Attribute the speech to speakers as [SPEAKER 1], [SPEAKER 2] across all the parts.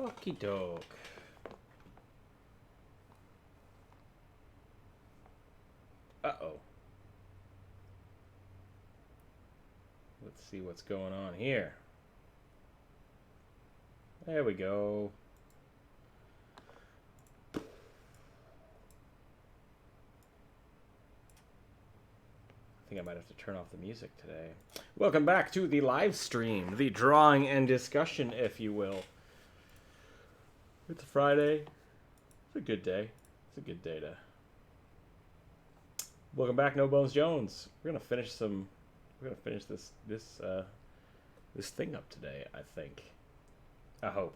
[SPEAKER 1] Okie doke. Uh-oh. Let's see what's going on here. There we go. I think I might have to turn off the music today. Welcome back to the live stream, the drawing and discussion, if you will. It's a Friday. It's a good day. It's a good day to... Welcome back, No Bones Jones. We're gonna finish some... We're gonna finish this thing up today, I think. I hope.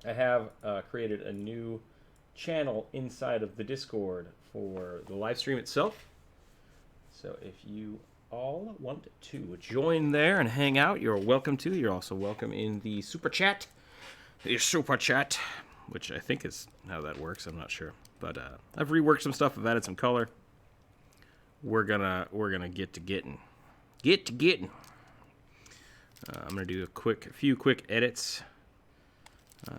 [SPEAKER 1] I have created a new channel inside of the Discord for the live stream itself. So if you all want to join there and hang out, you're welcome to. You're also welcome in the super chat. The super chat, which I think is how that works. I'm not sure, but I've reworked some stuff. I've added some color. We're gonna get to getting. I'm gonna do a few quick edits,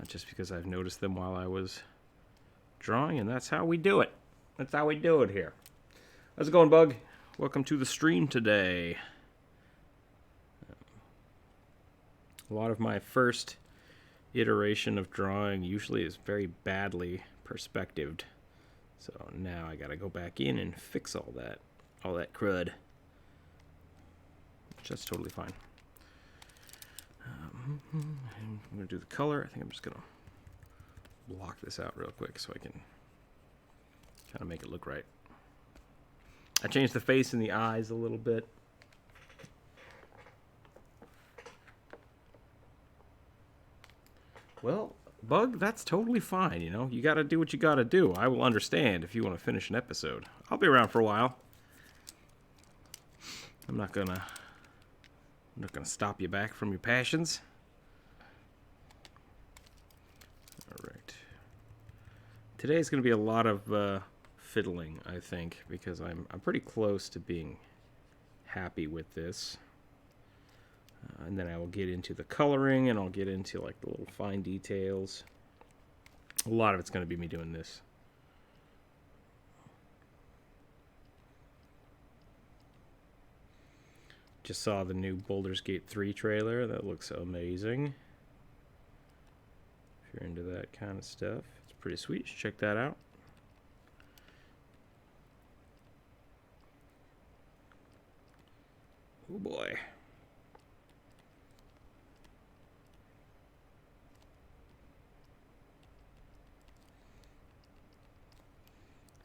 [SPEAKER 1] just because I've noticed them while I was drawing, and that's how we do it. That's how we do it here. How's it going, Bug? Welcome to the stream today. A lot of my first iteration of drawing usually is very badly perspectived, so now I gotta go back in and fix all that crud, which that's totally fine. I'm gonna do the color. I think I'm just gonna block this out real quick so I can kind of make it look right. I changed the face and the eyes a little bit. Well, Bug, that's totally fine, you know? You gotta do what you gotta do. I will understand if you want to finish an episode. I'll be around for a while. I'm not gonna stop you back from your passions. Alright. Today's gonna be a lot of fiddling, I think, because I'm pretty close to being happy with this. And then I will get into the coloring, and I'll get into like the little fine details. A lot of it's going to be me doing this. Just saw the new Baldur's Gate 3 trailer. That looks amazing. If you're into that kind of stuff, it's pretty sweet. Check that out. Oh boy.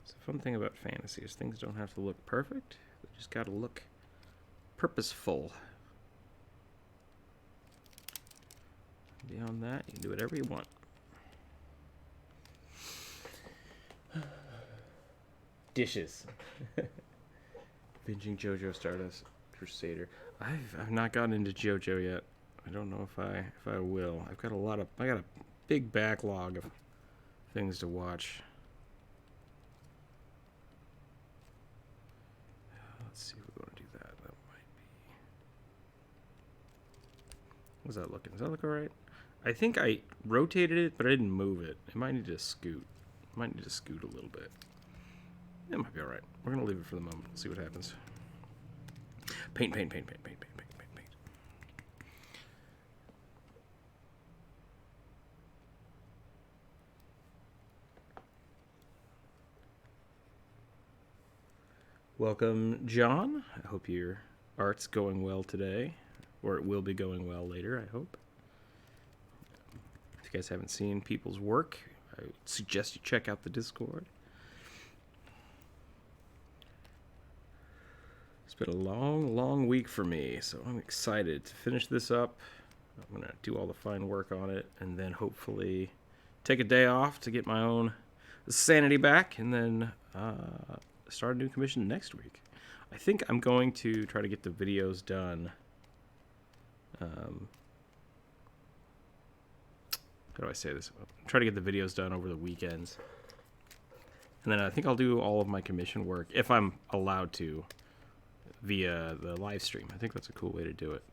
[SPEAKER 1] It's a fun thing about fantasy is things don't have to look perfect. They just gotta look purposeful. Beyond that, you can do whatever you want. Dishes. Binging JoJo Stardust Crusader. I've not gotten into JoJo yet. I don't know if I will. I got a big backlog of things to watch. Let's see if we want to do that. That might be. How's that looking? Does that look alright? I think I rotated it, but I didn't move it. It might need to scoot. It might need to scoot a little bit. It might be alright. We're gonna leave it for the moment. See what happens. Paint. Welcome, John. I hope your art's going well today, or it will be going well later, I hope. If you guys haven't seen people's work, I suggest you check out the Discord. It's been a long week for me, so I'm excited to finish this up. I'm going to do all the fine work on it, and then hopefully take a day off to get my own sanity back, and then start a new commission next week. I think I'm going to try to get the videos done. How do I say this? Try to get the videos done over the weekends. And then I think I'll do all of my commission work, if I'm allowed to, via the live stream. I think that's a cool way to do it.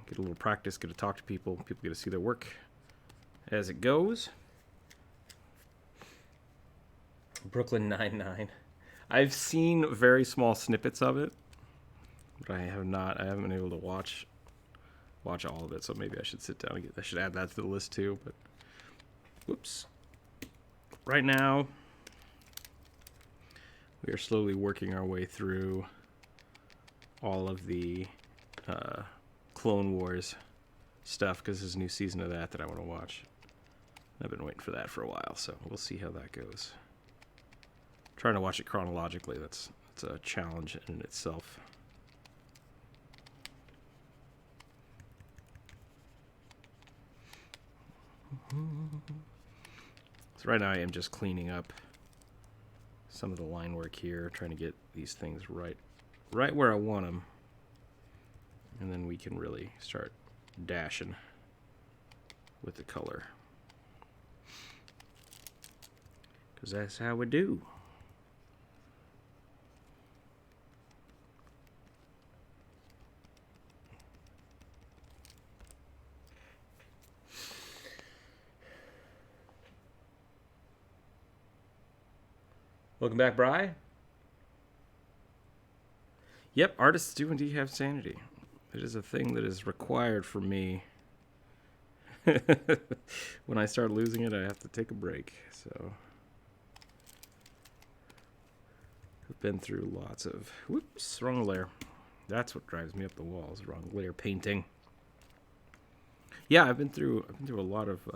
[SPEAKER 1] Get a little practice, get to talk to people. People get to see their work. as it goes. Brooklyn Nine-Nine. I've seen very small snippets of it, but I haven't been able to watch all of it, so maybe I should sit down and I should add that to the list too, but whoops. Right now, we are slowly working our way through all of the Clone Wars stuff, because there's a new season of that I want to watch. I've been waiting for that for a while, so we'll see how that goes. Trying to watch it chronologically, that's a challenge in itself. So right now I am just cleaning up some of the line work here, trying to get these things right where I want them, and then we can really start dashing with the color, because that's how we do. Welcome back, Bri. Yep, artists do indeed have sanity. It is a thing that is required for me. When I start losing it, I have to take a break. So I've been through lots of... Whoops, wrong layer. That's what drives me up the walls. Wrong layer painting. Yeah, I've been through a lot of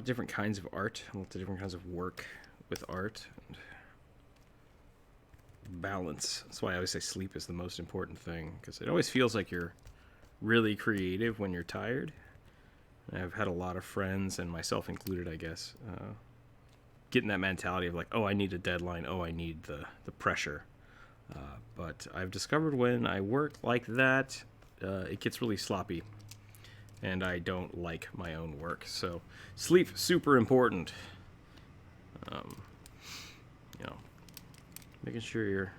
[SPEAKER 1] different kinds of art, lots of different kinds of work with art and balance. That's why I always say sleep is the most important thing, because it always feels like you're really creative when you're tired. And I've had a lot of friends, and myself included, I guess, getting that mentality of like, oh, I need a deadline, oh, I need the pressure. But I've discovered when I work like that, it gets really sloppy, and I don't like my own work. So sleep, super important. Making sure you're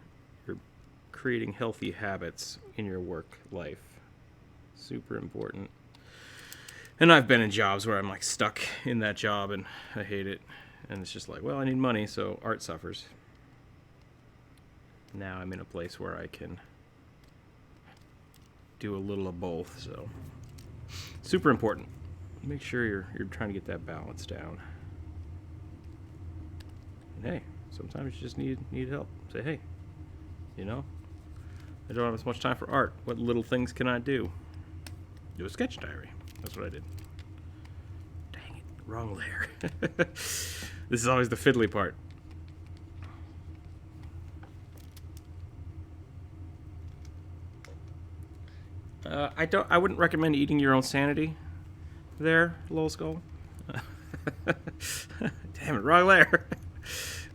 [SPEAKER 1] creating healthy habits in your work life, super important. And I've been in jobs where I'm like stuck in that job and I hate it, and it's just like, well, I need money, so art suffers. Now I'm in a place where I can do a little of both, so super important. Make sure you're trying to get that balance down. And hey, sometimes you just need help. Say, hey, I don't have as much time for art. What little things can I do? Do a sketch diary. That's what I did. Dang it, wrong layer. This is always the fiddly part. I wouldn't recommend eating your own sanity there, Lol Skull. Damn it, wrong layer.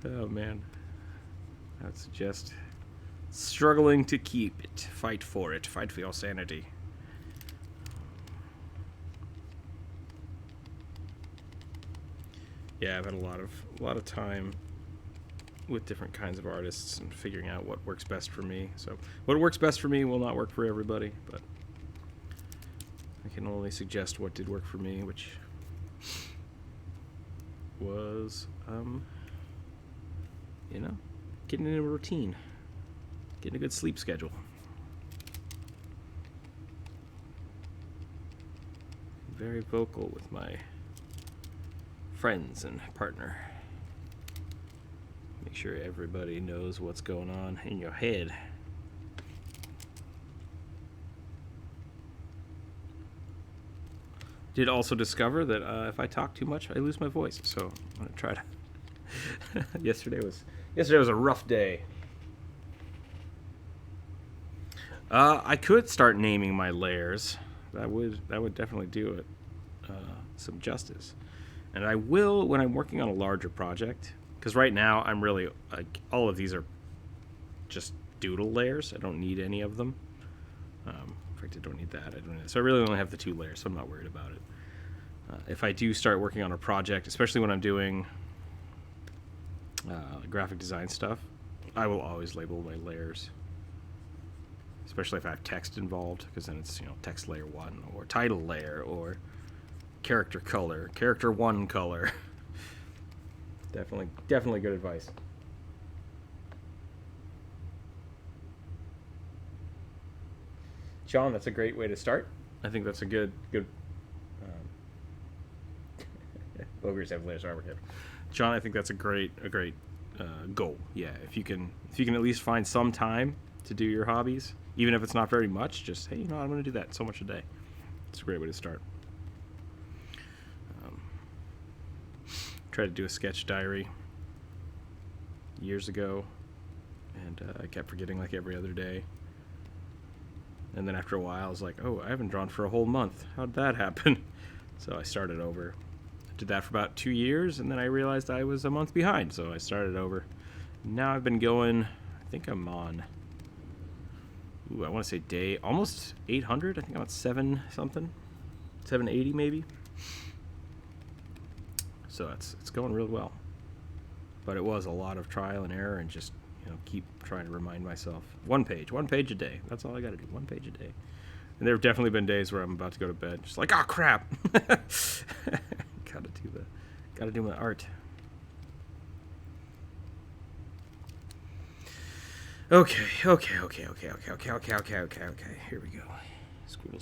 [SPEAKER 1] Oh man. I would suggest struggling to keep it. Fight for it. Fight for your sanity. Yeah, I've had a lot of time with different kinds of artists and figuring out what works best for me. So what works best for me will not work for everybody, but I can only suggest what did work for me, which was getting in a routine, getting a good sleep schedule. Very vocal with my friends and partner. Make sure everybody knows what's going on in your head. Did also discover that if I talk too much, I lose my voice. So I'm gonna try to. Yesterday was a rough day. I could start naming my layers. That would definitely do it some justice. And I will when I'm working on a larger project, because right now I'm really like all of these are just doodle layers. I don't need any of them. In fact, I don't need that. So I really only have the 2 layers, so I'm not worried about it. If I do start working on a project, especially when I'm doing graphic design stuff, I will always label my layers, especially if I have text involved, because then it's text layer 1 or title layer or character color, character 1 color. Definitely good advice. John, that's a great way to start. I think that's a good Rookzer0 Artwork. John, I think that's a great goal. Yeah, if you can at least find some time to do your hobbies, even if it's not very much, just, hey, you know, I'm going to do that so much a day. It's a great way to start. Tried to do a sketch diary years ago, and I kept forgetting like every other day. And then after a while, I was like, oh, I haven't drawn for a whole month. How'd that happen? So I started over. I did that for about 2 years, and then I realized I was a month behind, so I started over. Now I've been going, I think I'm on, I want to say day, almost 800. I think I'm at 7-something, 780 maybe. So it's going real well. But it was a lot of trial and error and just, you know, keep trying to remind myself. One page a day. That's all I got to do, 1 page a day. And there have definitely been days where I'm about to go to bed, just like, oh crap, gotta do my art. Okay. Here we go. Scribble.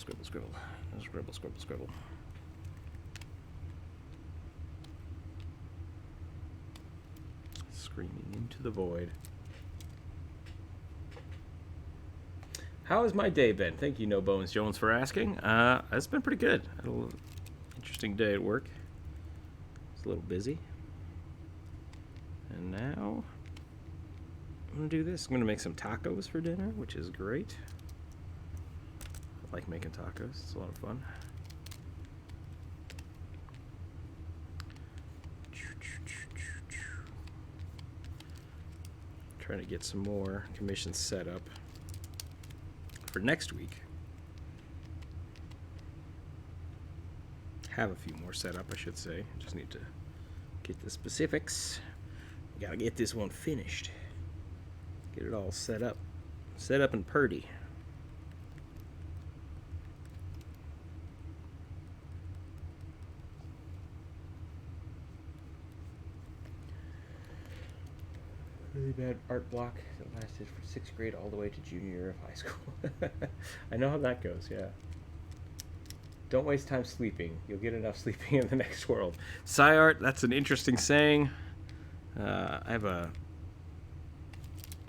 [SPEAKER 1] Screaming into the void. How has my day been? Thank you, No Bones Jones, for asking. It's been pretty good. I had a little interesting day at work. It's a little busy. And now I'm going to do this. I'm going to make some tacos for dinner, which is great. I like making tacos. It's a lot of fun. Trying to get some more commissions set up for next week. Have a few more set up, I should say. Just need to get the specifics. Gotta get this one finished. Get it all set up and purdy. Really bad art block that lasted from 6th grade all the way to junior year of high school. I know how that goes, yeah. Don't waste time sleeping. You'll get enough sleeping in the next world. Sci-art, that's an interesting saying. I have a...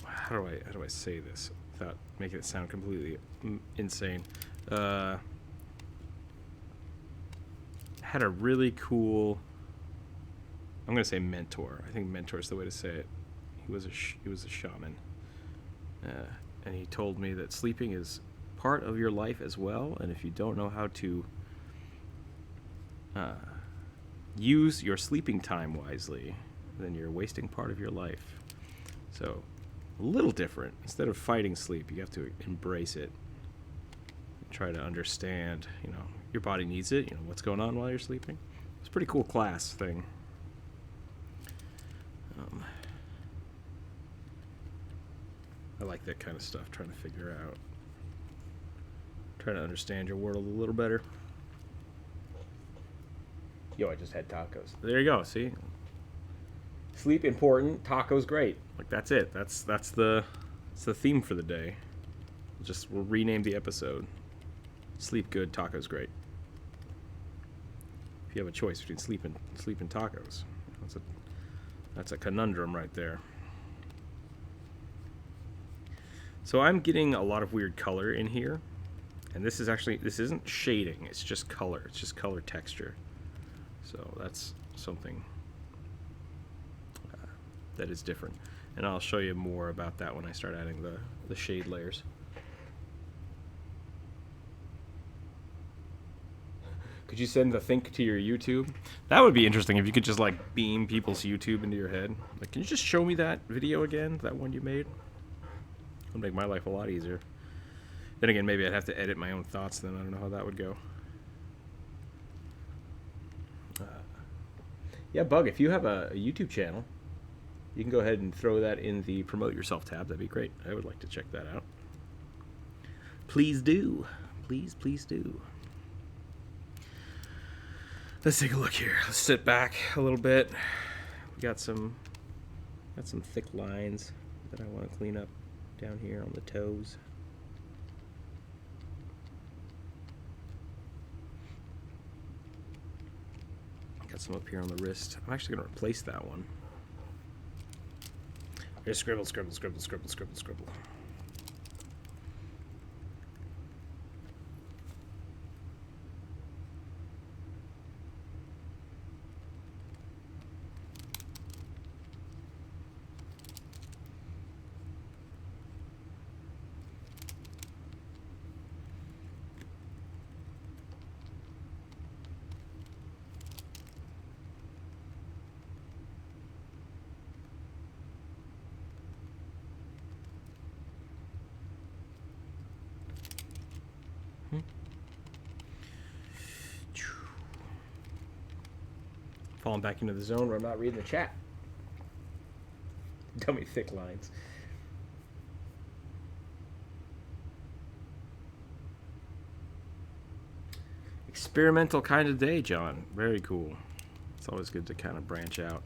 [SPEAKER 1] How do I say this without making it sound completely insane? Had a really cool... I'm going to say mentor. I think mentor is the way to say it. He was a shaman, and he told me that sleeping is part of your life as well, and if you don't know how to use your sleeping time wisely, then you're wasting part of your life. So a little different. Instead of fighting sleep, you have to embrace it. Try to understand, you know, your body needs it, you know, what's going on while you're sleeping. It's a pretty cool class thing. I like that kind of stuff, trying to understand your world a little better. Yo, I just had tacos. There you go, see? Sleep important, tacos great. Like, that's it. That's the theme for the day. We'll rename the episode. Sleep good, tacos great. If you have a choice between sleep and tacos, that's a conundrum right there. So I'm getting a lot of weird color in here, and this isn't shading, it's just color. It's just color texture. So that's something that is different. And I'll show you more about that when I start adding the shade layers. Could you send the Think to your YouTube? That would be interesting if you could just like beam people's YouTube into your head. Like, can you just show me that video again, that one you made? It'll make my life a lot easier. Then again, maybe I'd have to edit my own thoughts then. I don't know how that would go. Yeah, Bug, if you have a YouTube channel, you can go ahead and throw that in the Promote Yourself tab. That'd be great. I would like to check that out. Please do. Please do. Let's take a look here. Let's sit back a little bit. We got some thick lines that I want to clean up down here on the toes. Got some up here on the wrist. I'm actually going to replace that one. Just scribble, scribble, scribble, scribble, scribble, scribble. Falling back into the zone where I'm not reading the chat. Dummy thick lines. Experimental kind of day, John. Very cool. It's always good to kind of branch out.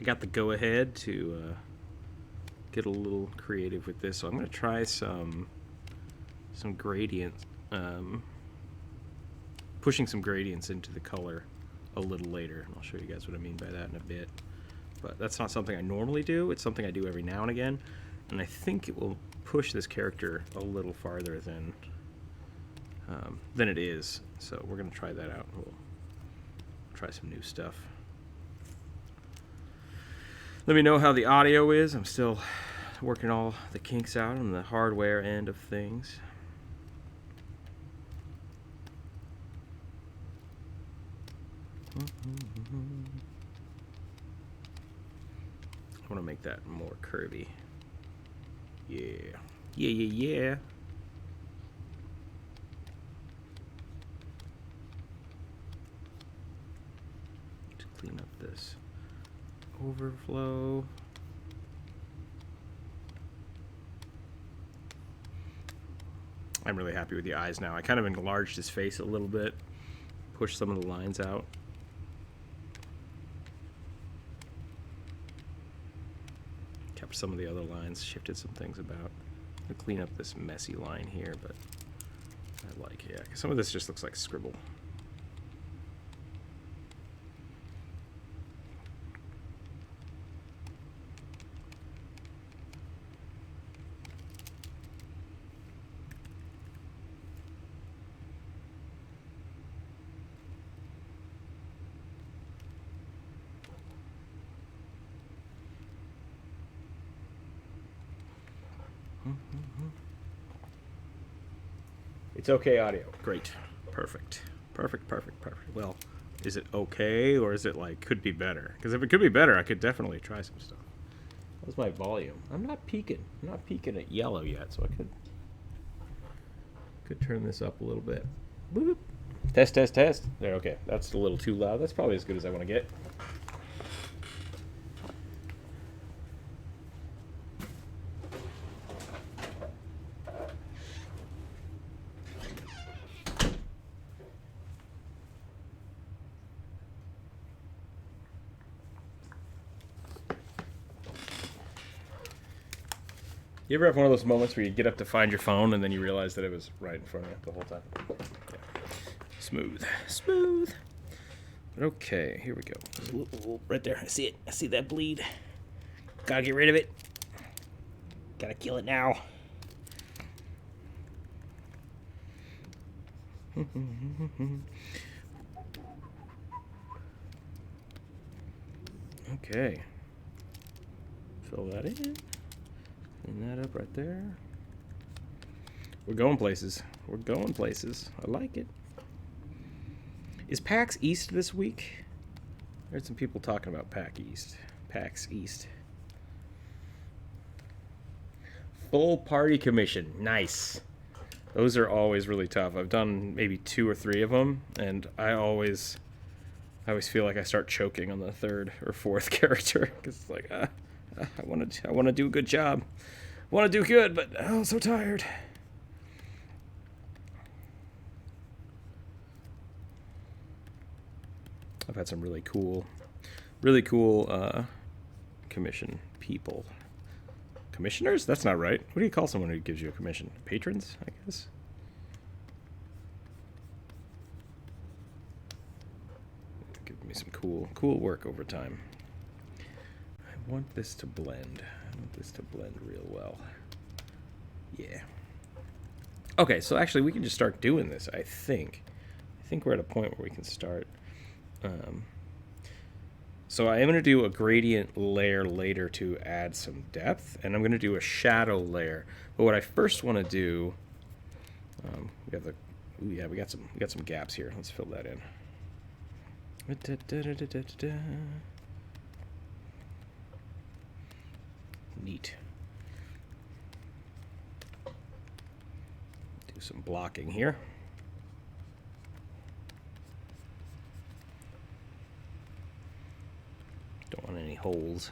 [SPEAKER 1] I got the go-ahead to get a little creative with this, so I'm going to try some gradients. Pushing some gradients into the color a little later, and I'll show you guys what I mean by that in a bit. But that's not something I normally do. It's something I do every now and again, and I think it will push this character a little farther than it is. So we're going to try that out. We'll try some new stuff. Let me know how the audio is. I'm still working all the kinks out on the hardware end of things. I want to make that more curvy. Yeah. Yeah, yeah, yeah. To clean up this overflow. I'm really happy with the eyes now. I kind of enlarged his face a little bit, pushed some of the lines out. Kept some of the other lines, shifted some things about. I'm gonna clean up this messy line here, but I like it. Yeah, 'cause some of this just looks like scribble. It's okay audio. Great. Perfect. Perfect, perfect, perfect. Well, is it okay, or is it like could be better? Because if it could be better, I could definitely try some stuff. What's my volume? I'm not peaking. I'm not peaking at yellow yet, so I could turn this up a little bit. Boop. Test, test, test. There, okay. That's a little too loud. That's probably as good as I want to get. You ever have one of those moments where you get up to find your phone and then you realize that it was right in front of you the whole time? Yeah. Smooth. Smooth. Okay, here we go. Right there. I see it. I see that bleed. Gotta get rid of it. Gotta kill it now. Okay. Fill that in. Clean that up right there. We're going places. We're going places. I like it. Is PAX East this week? I heard some people talking about PAX East. PAX East. Full party commission. Nice. Those are always really tough. I've done maybe 2 or 3 of them, and I always feel like I start choking on the 3rd or 4th character because it's like I want to do a good job. I want to do good, but I'm so tired. I've had some really cool commission people. Commissioners? That's not right. What do you call someone who gives you a commission? Patrons, I guess. Give me some cool work over time. I want this to blend. I want this to blend real well. Yeah. Okay, so actually we can just start doing this, I think. I think we're at a point where we can start. So I am going to do a gradient layer later to add some depth, and I'm going to do a shadow layer. But what I first want to do, we have the, ooh, yeah, we got some gaps here. Let's fill that in. Neat. Do some blocking here. Don't want any holes.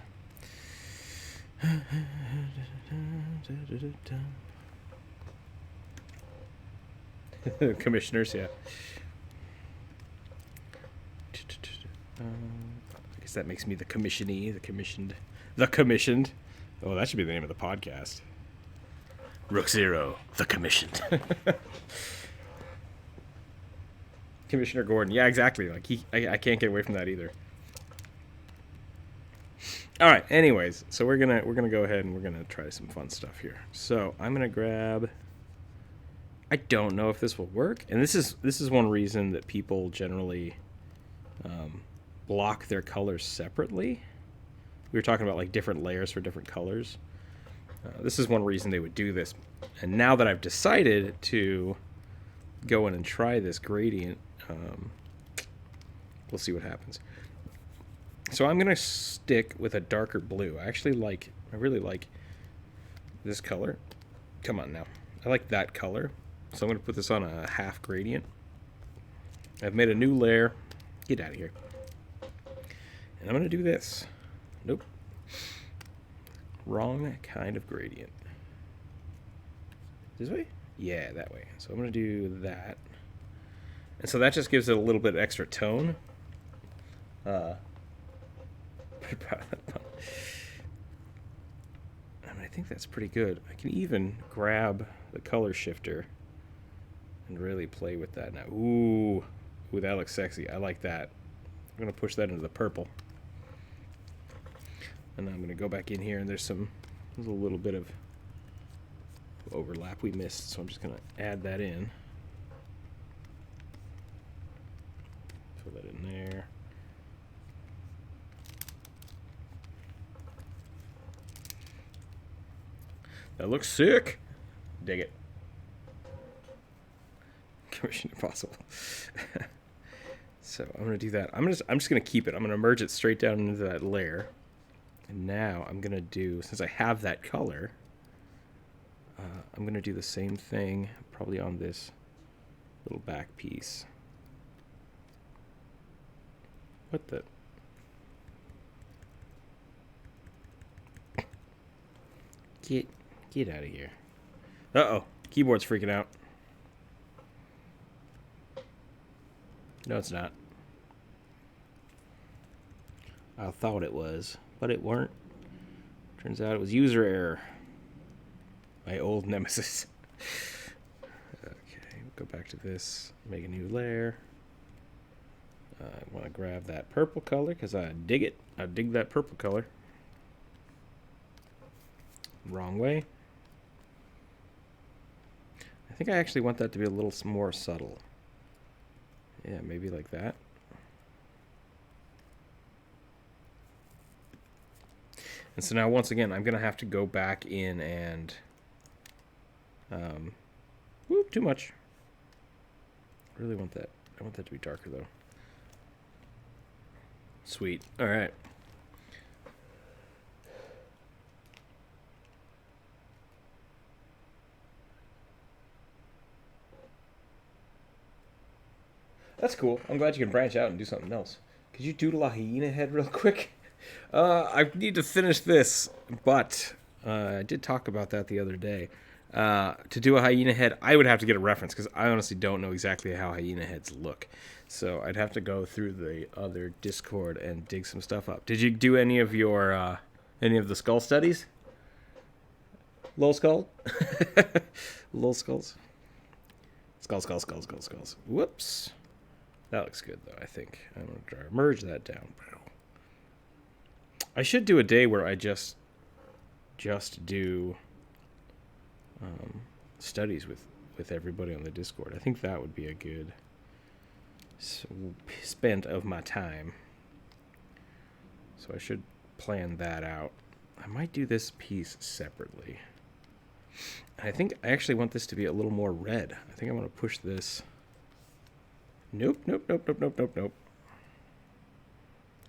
[SPEAKER 1] Commissioners, yeah. I guess that makes me the commissionee, the commissioned. Oh, that should be the name of the podcast. Rookzer0, the commissioned. Commissioner Gordon. Yeah, exactly. Like I can't get away from that either. All right. Anyways, so we're gonna go ahead and we're gonna try some fun stuff here. So I'm gonna grab. I don't know if this will work, and this is one reason that people generally block their colors separately. We were talking about like different layers for different colors. This is one reason they would do this. And now that I've decided to go in and try this gradient, we'll see what happens. So I'm going to stick with a darker blue. I really like this color. Come on now. I like that color. So I'm going to put this on a half gradient. I've made a new layer. Get out of here. And I'm going to do this. Nope. Wrong kind of gradient. This way? Yeah, that way. So I'm going to do that. And so that just gives it a little bit extra tone. Pretty proud of that one. I mean, I think that's pretty good. I can even grab the color shifter and really play with that now. Ooh, that looks sexy. I like that. I'm going to push that into the purple. And I'm going to go back in here, and there's a little bit of overlap we missed, so I'm just going to add that in. Fill that in there. That looks sick. Dig it. Commission Impossible. So I'm going to do that. I'm just going to keep it. I'm going to merge it straight down into that layer. And now I'm going to do, since I have that color, I'm going to do the same thing probably on this little back piece. What the? Get out of here. Uh-oh. Keyboard's freaking out. No, it's not. I thought it was, but it weren't. Turns out it was user error. My old nemesis. Okay, go back to this. Make a new layer. I want to grab that purple color because I dig it. I dig that purple color. Wrong way. I think I actually want that to be a little more subtle. Yeah, maybe like that. And so now, once again, I'm going to have to go back in and... whoop, too much. I really want that. I want that to be darker, though. Sweet. All right. That's cool. I'm glad you can branch out and do something else. Could you doodle a hyena head real quick? I need to finish this, but I did talk about that the other day. To do a hyena head, I would have to get a reference because I honestly don't know exactly how hyena heads look. So I'd have to go through the other Discord and dig some stuff up. Did you do any of the skull studies? Lol skull? Lol skulls? Skulls. Whoops. That looks good, though, I think. I'm going to try to merge that down. I should do a day where I just do studies with everybody on the Discord. I think that would be a good spend of my time. So I should plan that out. I might do this piece separately. I think I actually want this to be a little more red. I think I want to push this. Nope.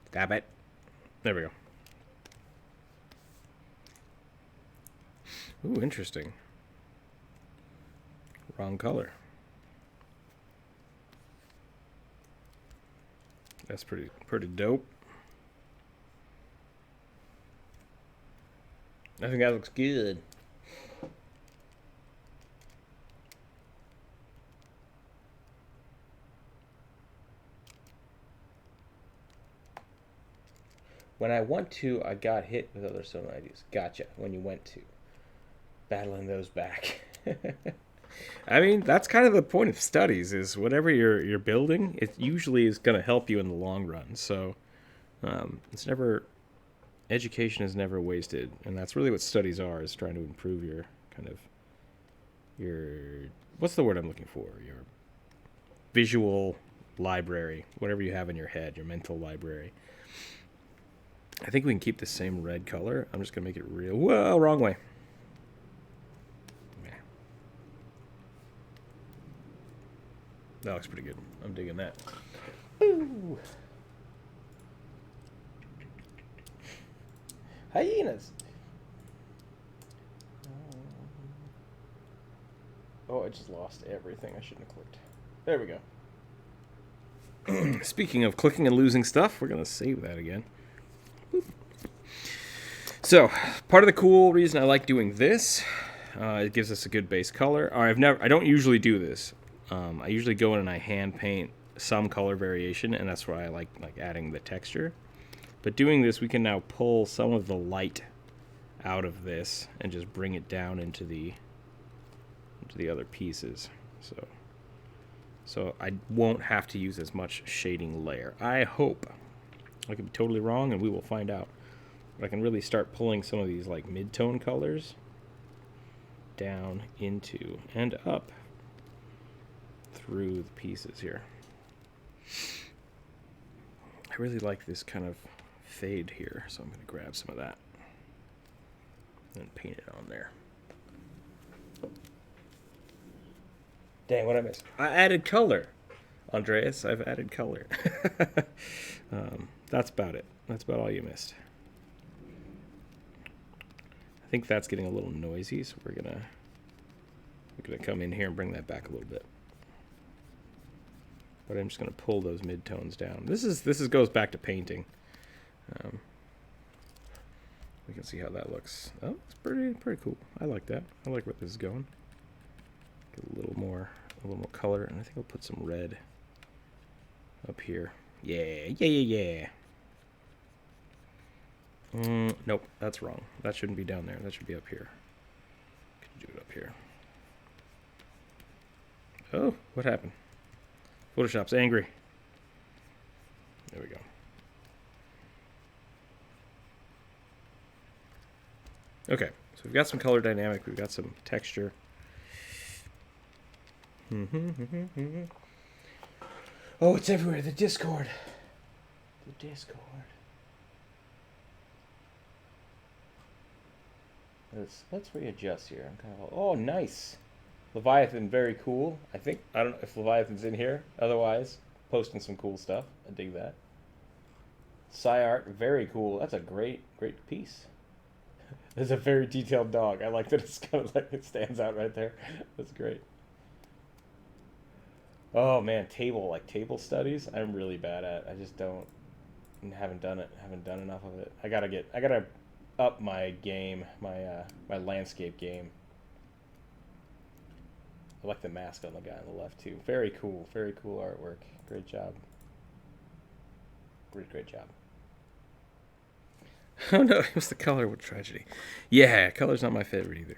[SPEAKER 1] Stop it. There we go. Ooh, interesting. Wrong color. That's pretty dope. I think that looks good. When I want to, I got hit with other solo ideas. Gotcha. When you went to. Battling those back. I mean, that's kind of the point of studies, is whatever you're building, it usually is going to help you in the long run. So it's never, education is never wasted. And that's really what studies are, is trying to improve your kind of, what's the word I'm looking for? Your visual library, whatever you have in your head, your mental library. I think we can keep the same red color. I'm just going to make it real. Well, wrong way. That looks pretty good. I'm digging that. Ooh. Hyenas. Oh, I just lost everything. I shouldn't have clicked. There we go. Speaking of clicking and losing stuff, we're going to save that again. So, part of the cool reason I like doing this, it gives us a good base color. I don't usually do this. I usually go in and I hand paint some color variation, and that's why I like adding the texture. But doing this, we can now pull some of the light out of this and just bring it down into the other pieces. So I won't have to use as much shading layer. I hope. I could be totally wrong, and we will find out. But I can really start pulling some of these like mid-tone colors down into and up through the pieces here. I really like this kind of fade here, so I'm going to grab some of that and paint it on there. Dang, what I missed? I added color, Andreas. I've added color. That's about it. That's about all you missed. I think that's getting a little noisy, so we're gonna come in here and bring that back a little bit. But I'm just going to pull those mid-tones down. This goes back to painting. We can see how that looks. Oh, it's pretty cool. I like that. I like where this is going. Get a little more color, and I think I'll put some red up here. Yeah. Nope, that's wrong. That shouldn't be down there. That should be up here. Could do it up here. Oh, what happened? Photoshop's angry. There we go. Okay, so we've got some color dynamic. We've got some texture. Oh, it's everywhere. The Discord. The Discord. Let's readjust here. I'm kind of. Oh, nice. Leviathan, very cool. I don't know if Leviathan's in here. Otherwise, posting some cool stuff. I dig that. Art, very cool. That's a great piece. There's a very detailed dog. I like that it's kind of like it stands out right there. That's great. Oh man, table studies. I'm really bad at. I just haven't done it. Haven't done enough of it. I gotta up my game, my landscape game. I like the mask on the guy on the left too. Very cool artwork. Great job. Great job. Oh no, it was the color. What tragedy. Yeah, color's not my favorite either.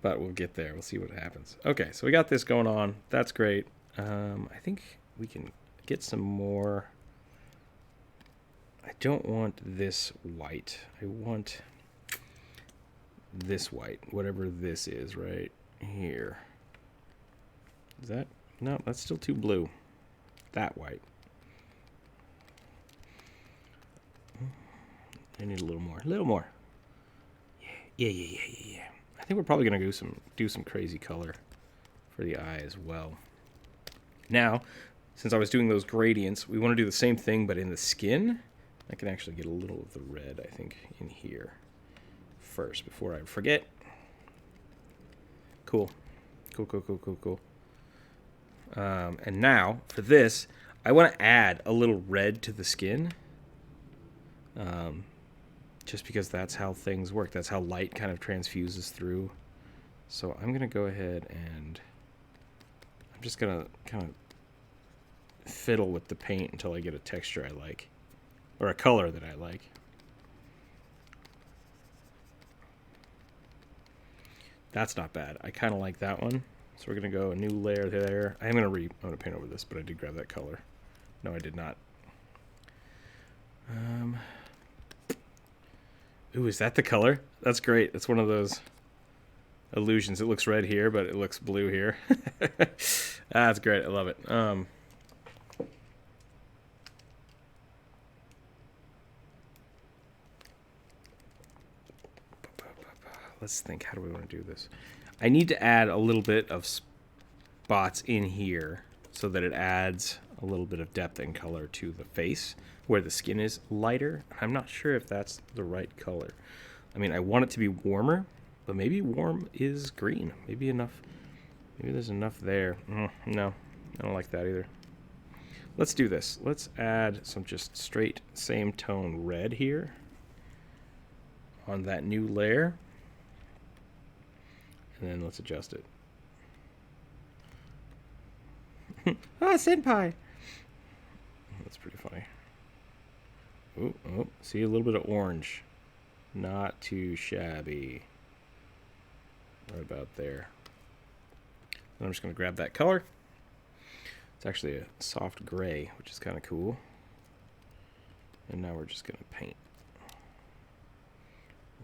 [SPEAKER 1] But we'll get there. We'll see what happens. Okay, so we got this going on. That's great. I think we can get some more. I don't want this white. I want this white, whatever this is right here. Is that? No, that's still too blue. That white. I need a little more. A little more. Yeah. I think we're probably gonna do some crazy color for the eye as well. Now, since I was doing those gradients, we want to do the same thing, but in the skin. I can actually get a little of the red, I think, in here first before I forget. Cool. And now for this, I want to add a little red to the skin. Just because that's how things work. That's how light kind of transfuses through. So I'm going to go ahead and I'm just going to kind of fiddle with the paint until I get a texture I like. Or a color that I like. That's not bad. I kind of like that one. So we're going to go a new layer there. I'm going to paint over this, but I did grab that color. No, I did not. Ooh, is that the color? That's great. It's one of those illusions. It looks red here, but it looks blue here. That's great. I love it. Let's think. How do we want to do this? I need to add a little bit of spots in here so that it adds a little bit of depth and color to the face where the skin is lighter. I'm not sure if that's the right color. I mean, I want it to be warmer, but maybe warm is green. Maybe there's enough there. No, I don't like that either. Let's do this. Let's add some just straight same tone red here on that new layer. And then let's adjust it. Ah, senpai! That's pretty funny. Oh, see a little bit of orange. Not too shabby. Right about there. And I'm just going to grab that color. It's actually a soft gray, which is kind of cool. And now we're just going to paint.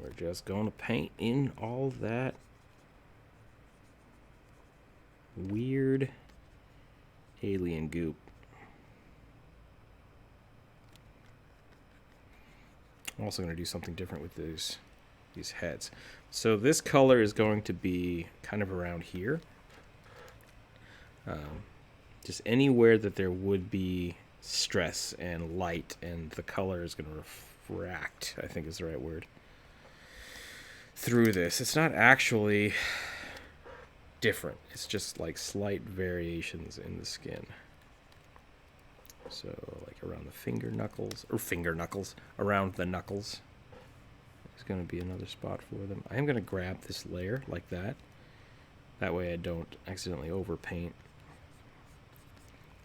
[SPEAKER 1] We're just going to paint in all that weird alien goop. I'm also going to do something different with these heads. So this color is going to be kind of around here. Just anywhere that there would be stress and light, and the color is going to refract, I think is the right word, through this. It's not actually different. It's just like slight variations in the skin. So like around the finger knuckles, around the knuckles. There's going to be another spot for them. I am going to grab this layer like that. That way I don't accidentally overpaint.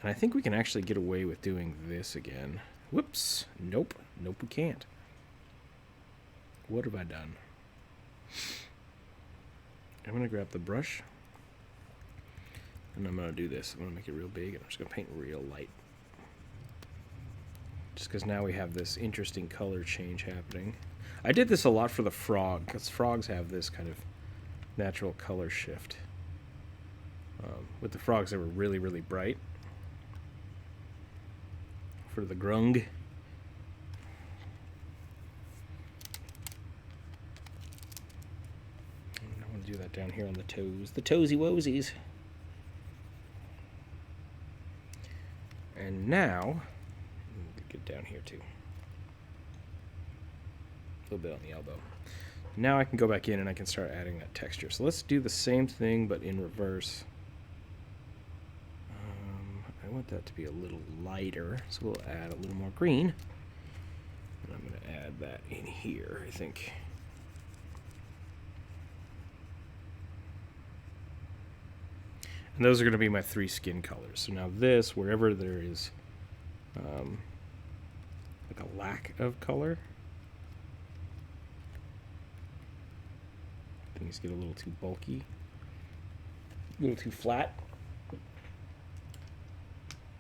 [SPEAKER 1] And I think we can actually get away with doing this again. Whoops. Nope, we can't. What have I done? I'm going to grab the brush. And I'm going to do this. I'm going to make it real big. And I'm just going to paint real light. Just because now we have this interesting color change happening. I did this a lot for the frog, because frogs have this kind of natural color shift. With the frogs, they were really, really bright. For the grung. And I want to do that down here on the toes. The toesy woesies. And now, get down here too. A little bit on the elbow. Now I can go back in and I can start adding that texture. So let's do the same thing but in reverse. I want that to be a little lighter, so we'll add a little more green. And I'm going to add that in here, I think. And those are going to be my 3 skin colors. So now this, wherever there is like a lack of color, things get a little too bulky, a little too flat.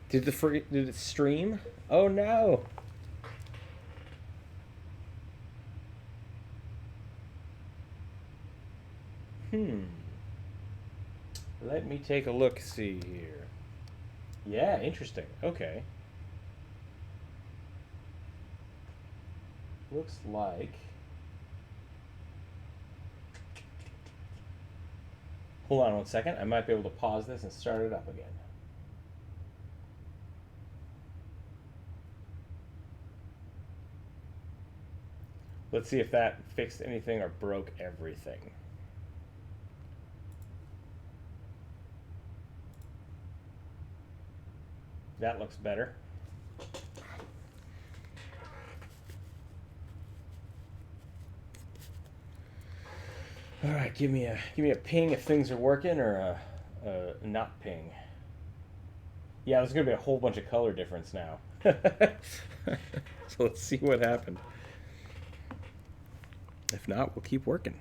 [SPEAKER 1] Did it stream? Oh no! Let me take a look, see here. Yeah, interesting. Okay. Looks like... Hold on one second. I might be able to pause this and start it up again. Let's see if that fixed anything or broke everything. That looks better. All right, give me a ping if things are working, or a not ping. Yeah, there's gonna be a whole bunch of color difference now. So let's see what happened. If not, we'll keep working.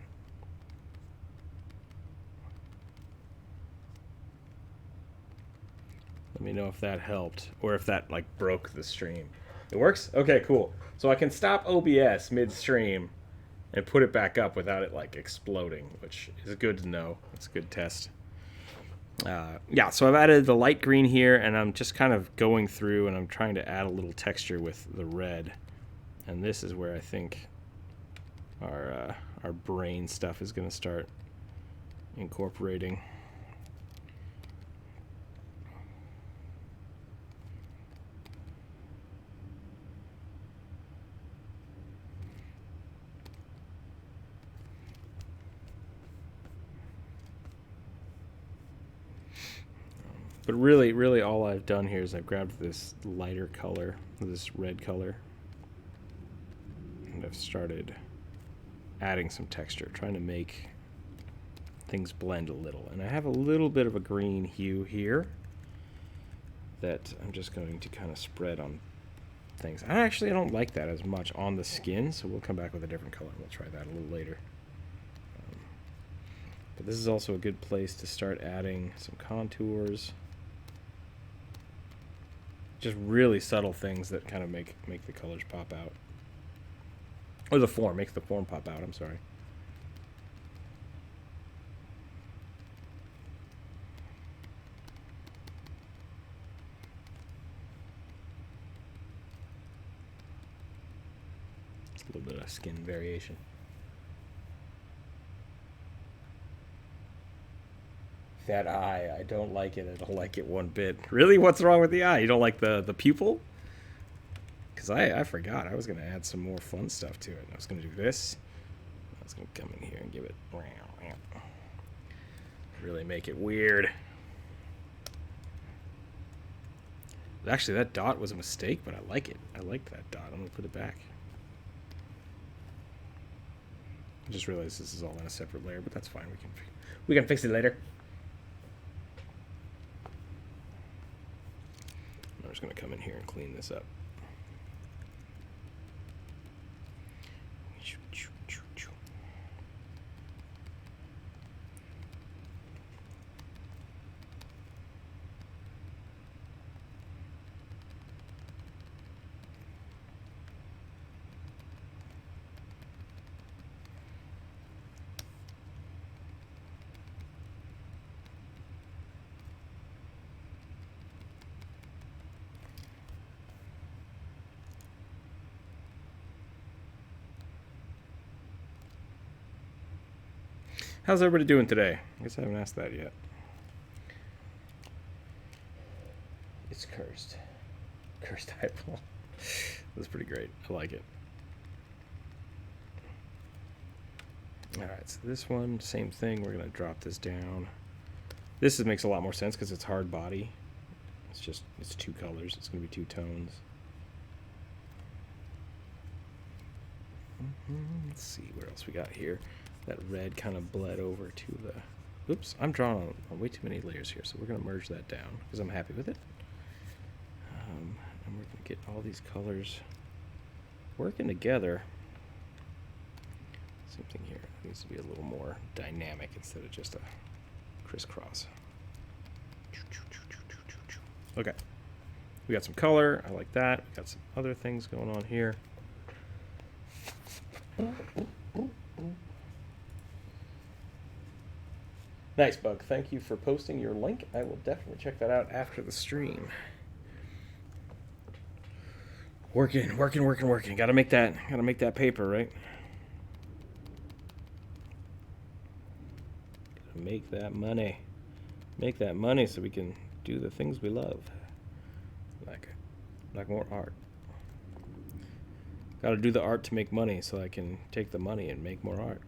[SPEAKER 1] Let me know if that helped, or if that like broke the stream. It works? Okay, cool. So I can stop OBS midstream and put it back up without it like exploding, which is good to know. It's a good test. Yeah, so I've added the light green here, and I'm just kind of going through and I'm trying to add a little texture with the red. And this is where I think our brain stuff is going to start incorporating. But really all I've done here is I've grabbed this lighter color, this red color, and I've started adding some texture, trying to make things blend a little. And I have a little bit of a green hue here that I'm just going to kind of spread on things. I don't like that as much on the skin, so we'll come back with a different color. We'll try that a little later. But this is also a good place to start adding some contours. Just really subtle things that kind of make the colors pop out. Or the form, makes the form pop out, I'm sorry. A little bit of skin variation. That eye, I don't like it. I don't like it one bit. Really? What's wrong with the eye? You don't like the pupil? Because I forgot. I was going to add some more fun stuff to it. I was going to do this. I was going to come in here and give it... Really make it weird. Actually, that dot was a mistake, but I like it. I liked that dot. I'm going to put it back. I just realized this is all in a separate layer, but that's fine. We can fix it later. I'm just going to come in here and clean this up. How's everybody doing today? I guess I haven't asked that yet. It's cursed. Cursed eyeball. That's pretty great. I like it. Alright, so this one, same thing. We're going to drop this down. This makes a lot more sense because it's hard body. It's 2 colors. It's going to be 2 tones. Let's see what else we got here. That red kind of bled over to the oops, I'm drawing on way too many layers here, so we're going to merge that down because I'm happy with it. And we're going to get all these colors working together. Same thing here. It needs to be a little more dynamic instead of just a crisscross. Okay. We got some color. I like that. We got some other things going on here. Nice, Bug. Thank you for posting your link. I will definitely check that out after the stream. Working. Gotta make that paper, right? Gotta make that money. Make that money so we can do the things we love. Like more art. Gotta do the art to make money so I can take the money and make more art.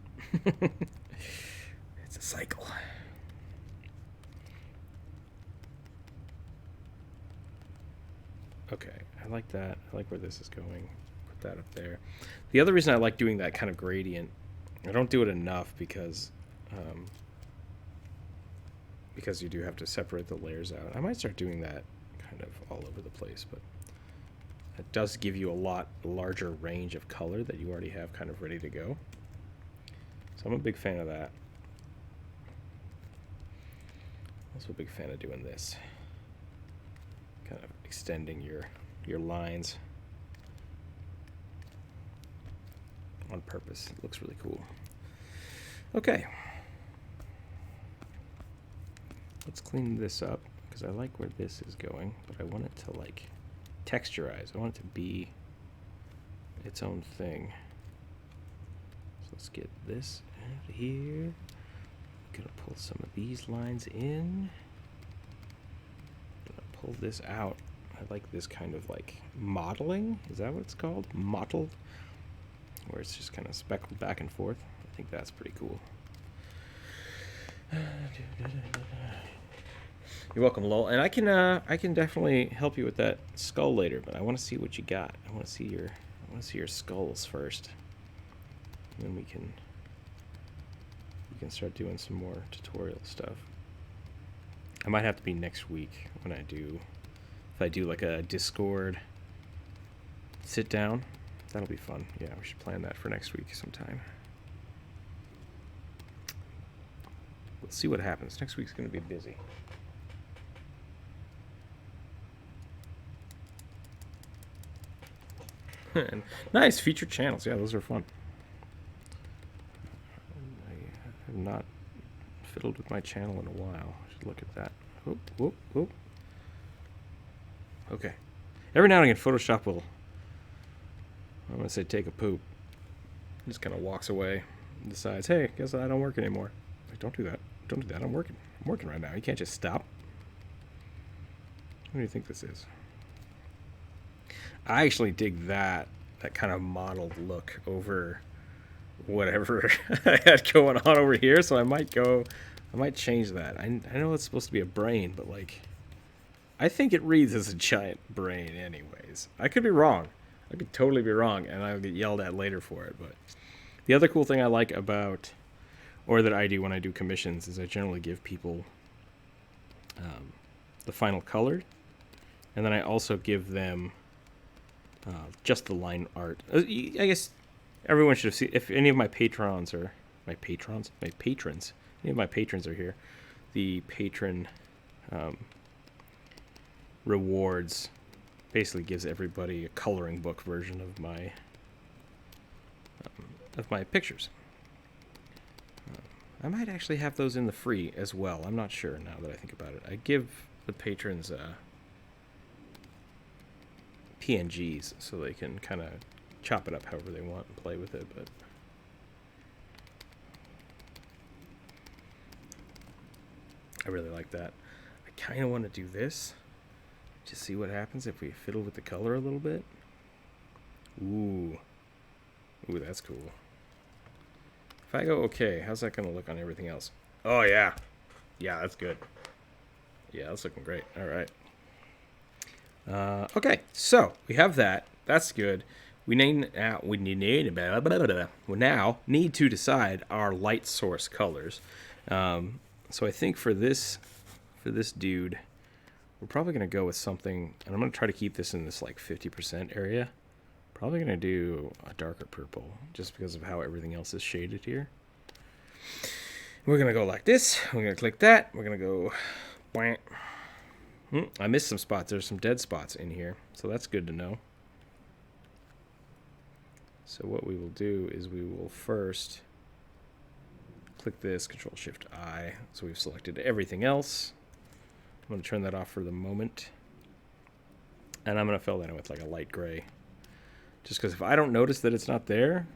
[SPEAKER 1] It's a cycle. Okay, I like that. I like where this is going. Put that up there. The other reason I like doing that kind of gradient, I don't do it enough because you do have to separate the layers out. I might start doing that kind of all over the place, but it does give you a lot larger range of color that you already have kind of ready to go. So I'm a big fan of that. Also a big fan of doing this. Kind of extending your lines on purpose. It looks really cool. Okay. Let's clean this up because I like where this is going, but I want it to like texturize. I want it to be its own thing. So let's get this out of here. I'm gonna pull some of these lines in. Pull this out. I like this kind of like modeling. Is that what it's called? Mottled? Where it's just kind of speckled back and forth. I think that's pretty cool. You're welcome, Lowell. And I can definitely help you with that skull later, but I want to see what you got. I want to see your skulls first. And then we can start doing some more tutorial stuff. I might have to be next week when I do, if I do like a Discord sit down. That'll be fun. Yeah, we should plan that for next week sometime. We'll see what happens. Next week's going to be busy. Nice, featured channels. Yeah, those are fun. I have not fiddled with my channel in a while. I should look at that. Whoop, whoop, whoop. Okay. Every now and again, Photoshop will, I'm going to say take a poop. Just kind of walks away and decides, hey, guess I don't work anymore. Like, don't do that. Don't do that. I'm working. I'm working right now. You can't just stop. What do you think this is? I actually dig that kind of modeled look over whatever I had going on over here, so I might change that. I know it's supposed to be a brain, but like, I think it reads as a giant brain anyways. I could be wrong. I could totally be wrong, and I'll get yelled at later for it. But the other cool thing I like about, or that I do when I do commissions, is I generally give people the final color, and then I also give them just the line art. I guess everyone should have seen, if any of my patrons are, any of my patrons are here, the patron rewards basically gives everybody a coloring book version of my pictures. I might actually have those in the free as well. I'm not sure now that I think about it. I give the patrons PNGs so they can kind of chop it up however they want and play with it, but I really like that. I kind of want to do this to see what happens if we fiddle with the color a little bit. Ooh, that's cool. If I go okay, how's that going to look on everything else? Oh yeah, that's good. Yeah, that's looking great. All right. Okay, so we have that. That's good. We now need to decide our light source colors. So So I think for this dude, we're probably going to go with something, and I'm going to try to keep this in this like 50% area. Probably going to do a darker purple, just because of how everything else is shaded here. We're going to go like this. We're going to click that. We're going to go... I missed some spots. There's some dead spots in here, so that's good to know. So what we will do is we will first click this, Control-Shift-I, so we've selected everything else. I'm going to turn that off for the moment. And I'm going to fill that in with like a light gray. Just because if I don't notice that it's not there,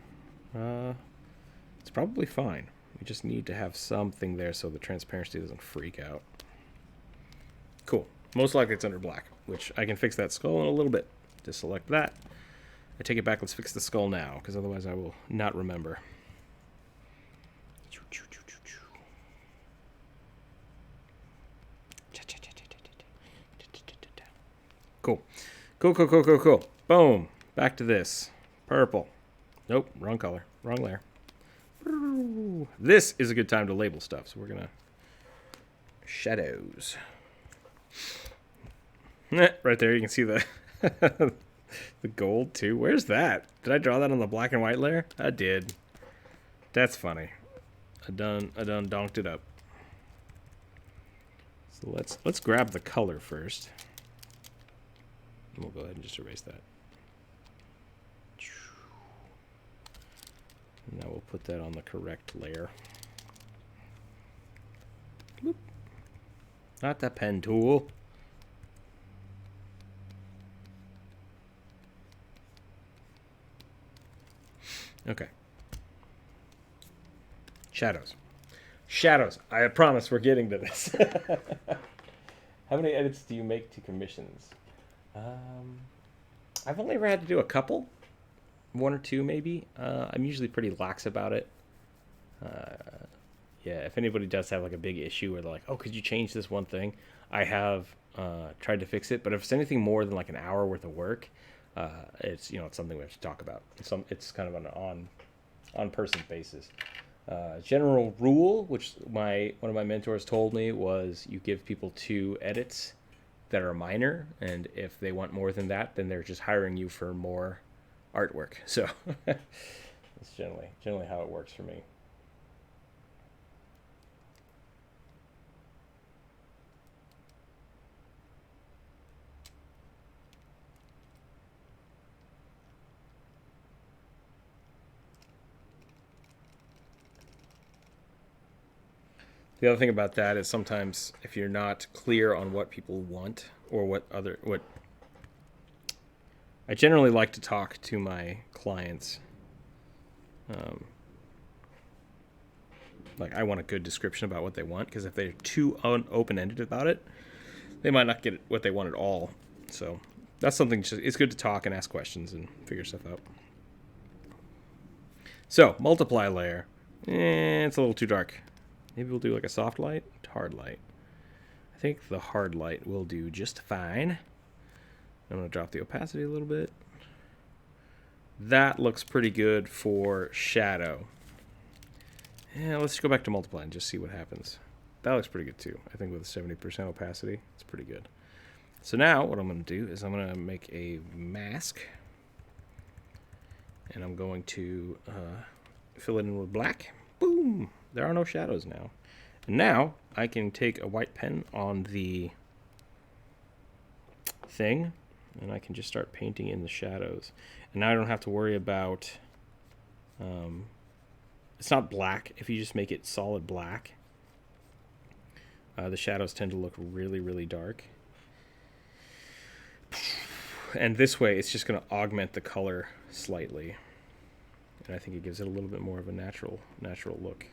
[SPEAKER 1] it's probably fine. We just need to have something there so the transparency doesn't freak out. Cool. Most likely it's under black, which I can fix that skull in a little bit. Just select that. I take it back. Let's fix the skull now, because otherwise I will not remember. Cool. Cool. Boom. Back to this. Purple. Nope, wrong color. Wrong layer. This is a good time to label stuff, so we're going to... Shadows. Right there, you can see the the gold, too. Where's that? Did I draw that on the black and white layer? I did. That's funny. I done donked it up. So let's grab the color first. And we'll go ahead and just erase that. Now we'll put that on the correct layer. Boop. Not the pen tool. Okay. Shadows. Shadows. I promise we're getting to this. How many edits do you make to commissions? I've only ever had to do a couple. One or two, maybe. I'm usually pretty lax about it. Yeah, if anybody does have like a big issue where they're like, oh, could you change this one thing? I have tried to fix it, but if it's anything more than like an hour worth of work, it's it's something we have to talk about. It's kind of an on person basis. General rule, which one of my mentors told me, was you give people 2 edits that are minor, and if they want more than that, then they're just hiring you for more artwork. So that's generally how it works for me. The other thing about that is sometimes if you're not clear on what people want or what I generally like to talk to my clients. Like I want a good description about what they want, because if they're too open-ended about it, they might not get what they want at all. So that's something, it's good to talk and ask questions and figure stuff out. So multiply layer. It's a little too dark. Maybe we'll do like a soft light, hard light. I think the hard light will do just fine. I'm going to drop the opacity a little bit. That looks pretty good for shadow. Yeah, let's go back to multiply and just see what happens. That looks pretty good too. I think with 70% opacity, it's pretty good. So now what I'm going to do is I'm going to make a mask. And I'm going to fill it in with black. Boom! There are no shadows now. And now I can take a white pen on the thing, and I can just start painting in the shadows. And now I don't have to worry about... it's not black. If you just make it solid black, the shadows tend to look really, really dark. And this way, it's just going to augment the color slightly. And I think it gives it a little bit more of a natural look.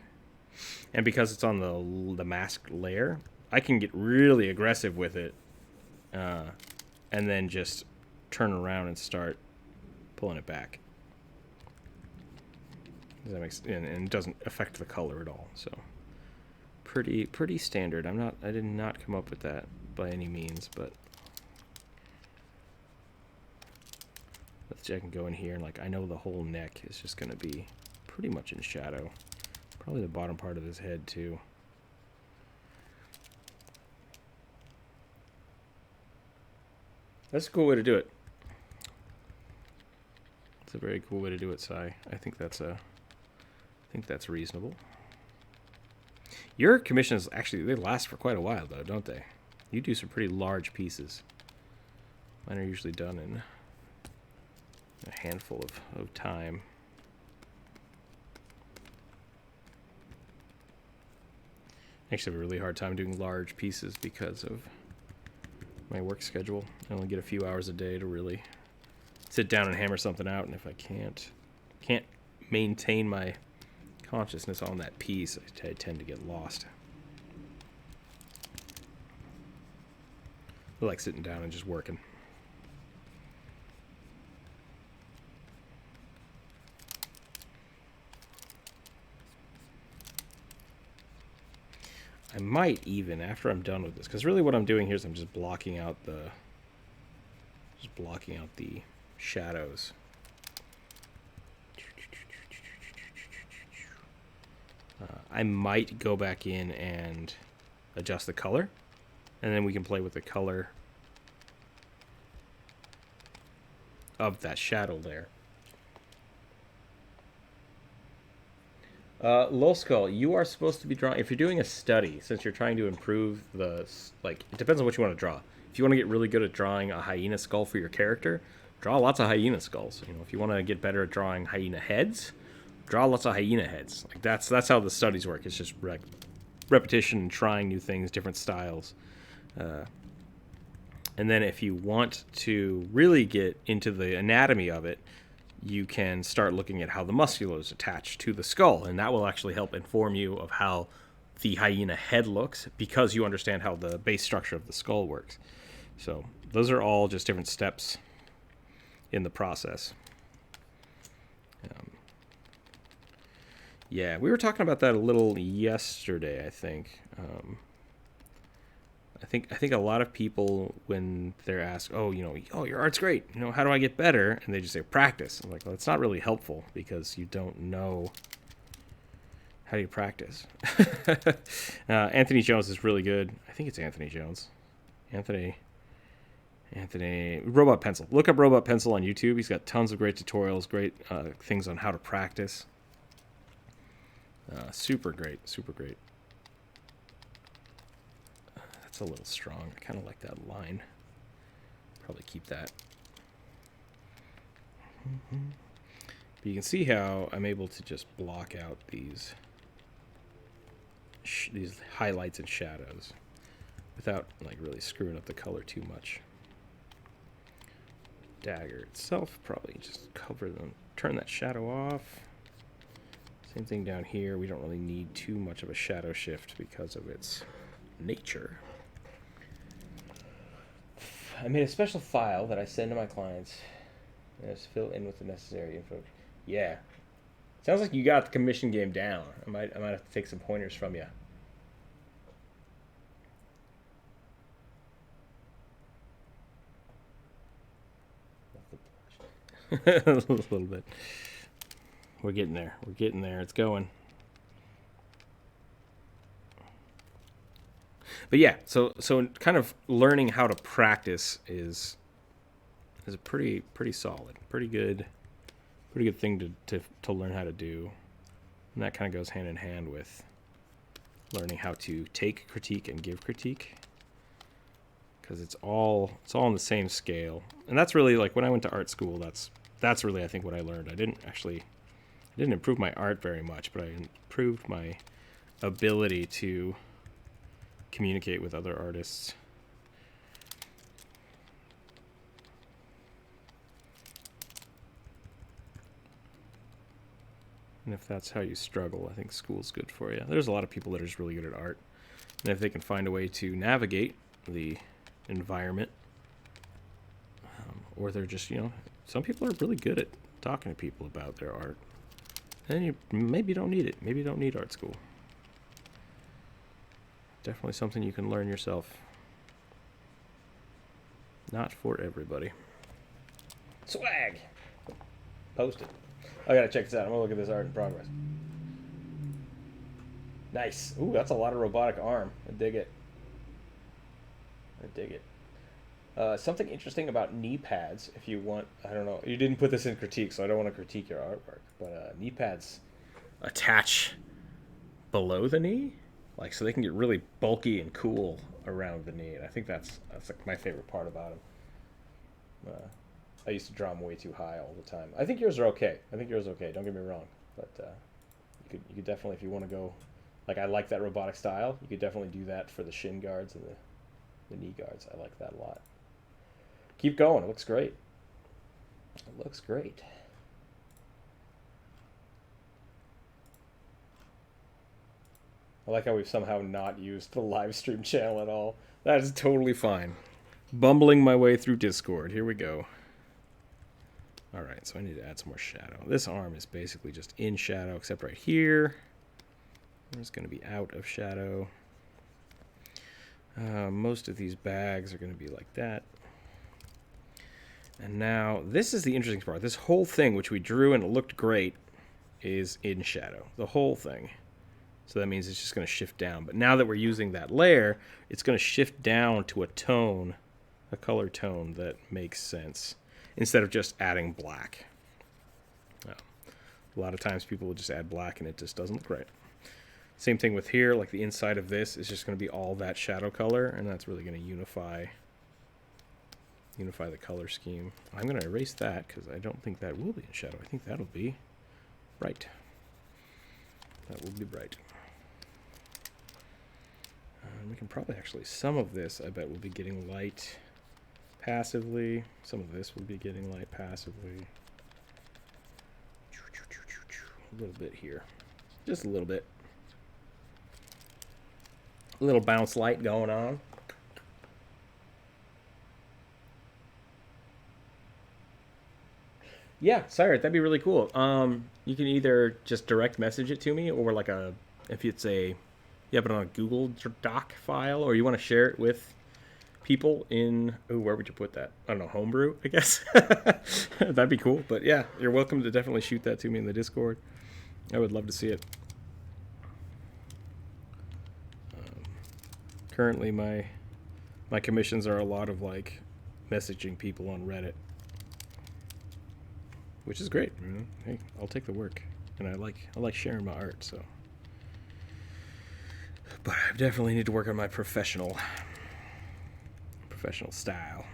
[SPEAKER 1] And because it's on the mask layer, I can get really aggressive with it, and then just turn around and start pulling it back. Does that make sense? And it doesn't affect the color at all. So pretty standard. I did not come up with that by any means, but let's check and go in here, and like I know the whole neck is just going to be pretty much in shadow. Probably the bottom part of his head too. That's a cool way to do it. It's a very cool way to do it, Sai. I think that's reasonable. Your commissions actually, they last for quite a while though, don't they? You do some pretty large pieces. Mine are usually done in a handful of time. I actually have a really hard time doing large pieces because of my work schedule. I only get a few hours a day to really sit down and hammer something out, and if I can't maintain my consciousness on that piece, I tend to get lost. I like sitting down and just working. I might even, after I'm done with this, because really what I'm doing here is I'm just blocking out the shadows. I might go back in and adjust the color, and then we can play with the color of that shadow there. Lil Skull, you are supposed to be drawing, if you're doing a study, since you're trying to improve the, like, it depends on what you want to draw. If you want to get really good at drawing a hyena skull for your character, draw lots of hyena skulls. You know, if you want to get better at drawing hyena heads, draw lots of hyena heads. Like that's how the studies work. It's just repetition and trying new things, different styles. And then if you want to really get into the anatomy of it, you can start looking at how the muscular is attached to the skull, and that will actually help inform you of how the hyena head looks, because you understand how the base structure of the skull works. So those are all just different steps in the process. Yeah, we were talking about that a little yesterday, I think. I think a lot of people, when they're asked, oh, your art's great, how do I get better? And they just say practice. I'm like, well, it's not really helpful because you don't know how do you practice. Anthony Jones is really good. I think it's Anthony Jones. Anthony Robot Pencil. Look up Robot Pencil on YouTube. He's got tons of great tutorials, great things on how to practice. Super great. That's a little strong. I kind of like that line. Probably keep that. But you can see how I'm able to just block out these highlights and shadows without like really screwing up the color too much. Dagger itself, probably just cover them, turn that shadow off. Same thing down here. We don't really need too much of a shadow shift because of its nature. I made a special file that I send to my clients. And I just fill in with the necessary info. Yeah. Sounds like you got the commission game down. I might have to take some pointers from you. A little bit. We're getting there. It's going. But yeah, so kind of learning how to practice is a pretty solid, pretty good thing to learn how to do. And that kind of goes hand in hand with learning how to take critique and give critique, because it's all on the same scale. And that's really, like, when I went to art school, that's really, I think, what I learned. I didn't improve my art very much, but I improved my ability to communicate with other artists. And if that's how you struggle, I think school's good for you. There's a lot of people that are just really good at art, and if they can find a way to navigate the environment, or they're just, some people are really good at talking to people about their art, and you maybe don't need it. Maybe you don't need art school. Definitely something you can learn yourself. Not for everybody. Swag! Post it. I gotta check this out. I'm gonna look at this art in progress. Nice. Ooh, that's a lot of robotic arm. I dig it. Something interesting about knee pads, if you want, I don't know, you didn't put this in critique, so I don't want to critique your artwork, but knee pads attach below the knee, like, so they can get really bulky and cool around the knee, and I think that's like my favorite part about them. I used to draw them way too high all the time. I think yours are okay. Don't get me wrong, but you could definitely, if you want to go, like, I like that robotic style. You could definitely do that for the shin guards and the knee guards. I like that a lot. Keep going. It looks great. It looks great. I like how we've somehow not used the live stream channel at all. That is totally fine. Bumbling my way through Discord. Here we go. Alright, so I need to add some more shadow. This arm is basically just in shadow, except right here. It's going to be out of shadow. Most of these bags are going to be like that. And now, this is the interesting part. This whole thing, which we drew and it looked great, is in shadow. The whole thing. So that means it's just going to shift down. But now that we're using that layer, it's going to shift down to a tone, a color tone that makes sense, instead of just adding black. A lot of times people will just add black and it just doesn't look right. Same thing with here, like the inside of this is just going to be all that shadow color, and that's really going to unify the color scheme. I'm going to erase that because I don't think that will be in shadow. I think that'll be bright. That will be bright. We can probably actually, some of this I bet will be getting light passively. Some of this will be getting light passively. A little bit here. Just a little bit. A little bounce light going on. Yeah, Cyrus, that'd be really cool. You can either just direct message it to me, or like if it's you have it on a Google Doc file, or you want to share it with people in, where would you put that? I don't know, Homebrew, I guess. That'd be cool. But yeah, you're welcome to definitely shoot that to me in the Discord. I would love to see it. Currently, my commissions are a lot of like messaging people on Reddit, which is great. You know? Hey, I'll take the work, and I like sharing my art. So, but I definitely need to work on my professional style.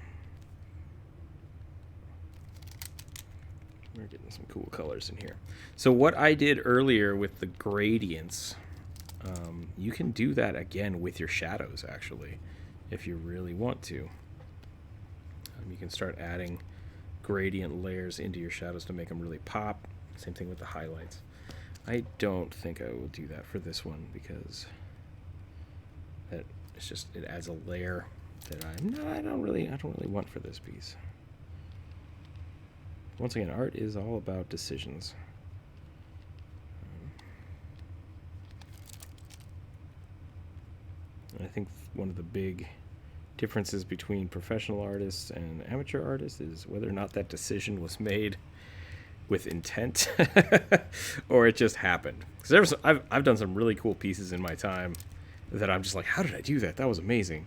[SPEAKER 1] We're getting some cool colors in here. So what I did earlier with the gradients, you can do that again with your shadows, actually, if you really want to. You can start adding gradient layers into your shadows to make them really pop. Same thing with the highlights. I don't think I will do that for this one because it adds a layer that I don't really want for this piece. Once again, art is all about decisions. And I think one of the big differences between professional artists and amateur artists is whether or not that decision was made with intent or it just happened. Because I've done some really cool pieces in my time that I'm just like, how did I do that? That was amazing.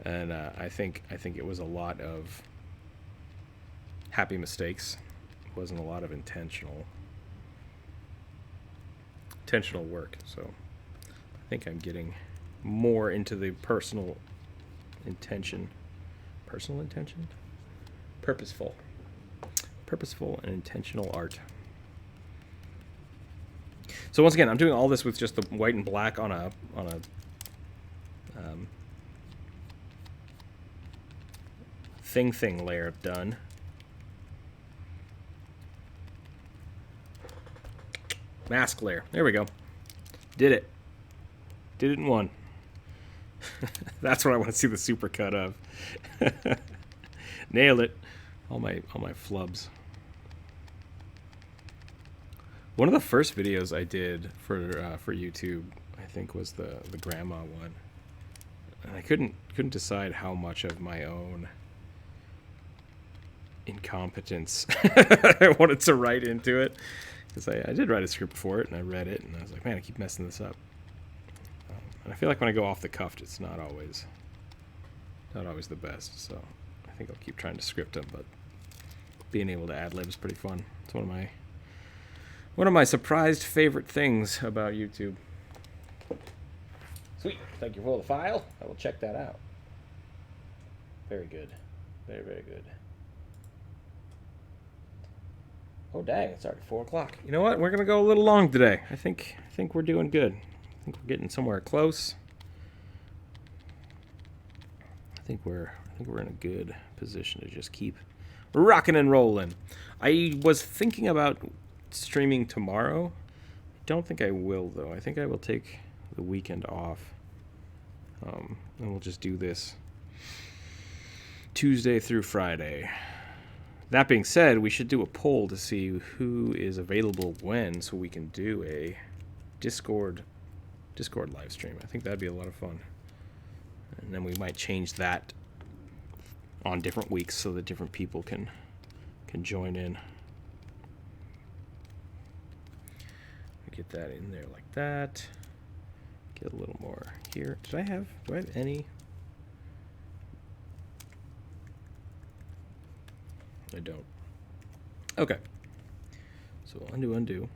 [SPEAKER 1] And I think it was a lot of happy mistakes. It wasn't a lot of intentional work. So I think I'm getting more into the purposeful and intentional art. So once again, I'm doing all this with just the white and black on a thing layer done. Mask layer. There we go. Did it in one. That's what I want to see the supercut of. Nailed it. All my flubs. One of the first videos I did for YouTube, I think, was the grandma one. And I couldn't decide how much of my own incompetence I wanted to write into it, because I did write a script for it and I read it and I was like, man, I keep messing this up. And I feel like when I go off the cuff, it's not always the best. So I think I'll keep trying to script them, but being able to ad lib is pretty fun. It's one of my surprised favorite things about YouTube. Sweet. Thank you for the file. I will check that out. Very good. Very, very good. Oh, dang. It's already 4 o'clock. You know what? We're going to go a little long today. I think we're doing good. I think we're getting somewhere close. I think we're in a good position to just keep rocking and rolling. I was thinking about streaming tomorrow. I don't think I will, though. I think I will take the weekend off. And we'll just do this Tuesday through Friday. That being said, we should do a poll to see who is available when, so we can do a Discord live stream. I think that'd be a lot of fun. And then we might change that on different weeks so that different people can join in. Get that in there like that. Get a little more here. Do I have any? I don't. Okay. So undo.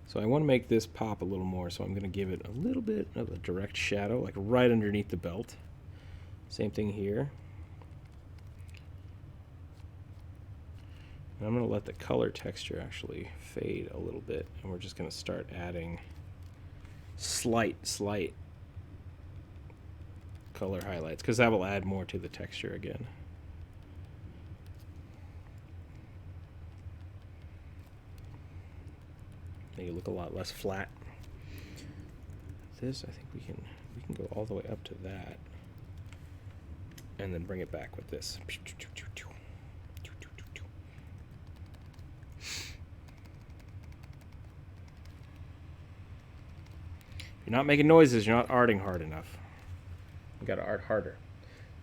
[SPEAKER 1] So I want to make this pop a little more, so I'm going to give it a little bit of a direct shadow, like right underneath the belt. Same thing here. And I'm going to let the color texture actually fade a little bit, and we're just going to start adding slight color highlights, because that will add more to the texture again. Make it look a lot less flat. This, I think we can go all the way up to that, and then bring it back with this. If you're not making noises, you're not arting hard enough. You gotta art harder.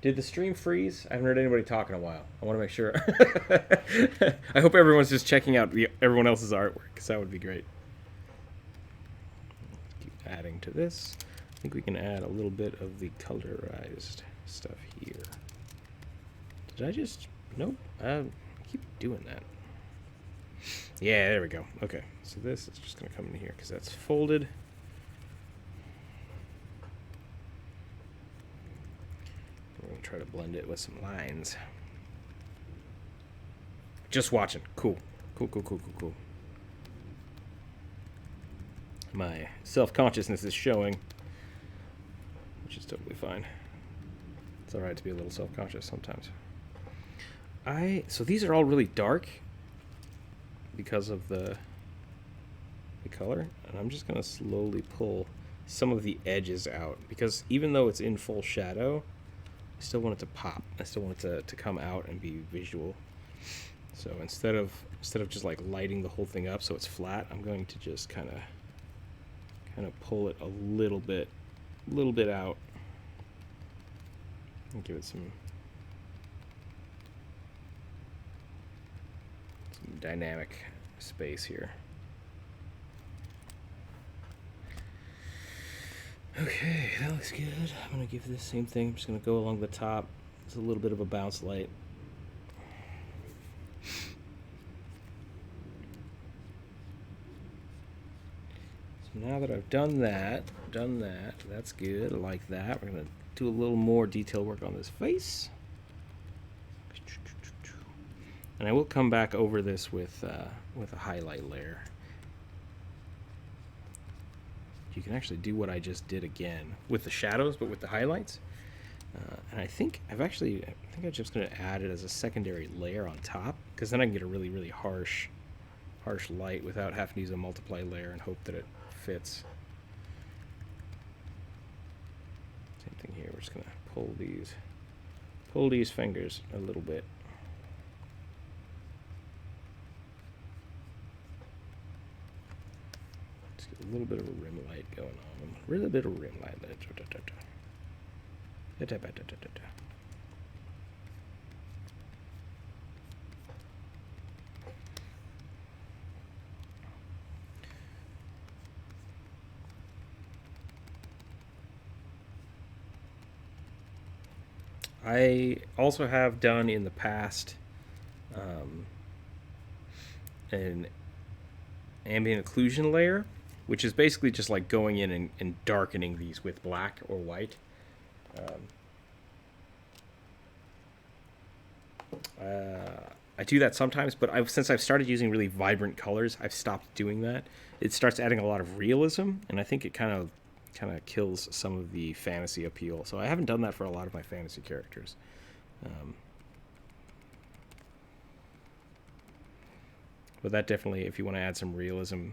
[SPEAKER 1] Did the stream freeze? I haven't heard anybody talk in a while. I want to make sure. I hope everyone's just checking out everyone else's artwork, because that would be great. Keep adding to this. I think we can add a little bit of the colorized stuff here. Did I just... Nope. I keep doing that. Yeah, there we go. Okay, so this is just going to come in here because that's folded. We're going to try to blend it with some lines. Just watching. Cool. Cool. My self-consciousness is showing, which is totally fine. It's alright to be a little self-conscious sometimes. So these are all really dark because of the color, and I'm just going to slowly pull some of the edges out, because even though it's in full shadow, I still want it to pop. I still want it to come out and be visual. So instead of just like lighting the whole thing up so it's flat, I'm going to just kind of pull it a little bit out and give it some dynamic space here. Okay, that looks good. I'm going to give this same thing. I'm just going to go along the top. It's a little bit of a bounce light. So now that I've done that, that's good. I like that. We're going to do a little more detail work on this face. And I will come back over this with a highlight layer. You can actually do what I just did again with the shadows, but with the highlights. And I think I'm just going to add it as a secondary layer on top, because then I can get a really, really harsh light without having to use a multiply layer and hope that it fits. Same thing here. We're just going to pull these fingers a little bit. A little bit of a rim light going on. A little bit of rim light. I also have done in the past an ambient occlusion layer, which is basically just like going in and darkening these with black or white. I do that sometimes, but since I've started using really vibrant colors, I've stopped doing that. It starts adding a lot of realism, and I think it kind of kills some of the fantasy appeal. So I haven't done that for a lot of my fantasy characters. But that definitely, if you want to add some realism,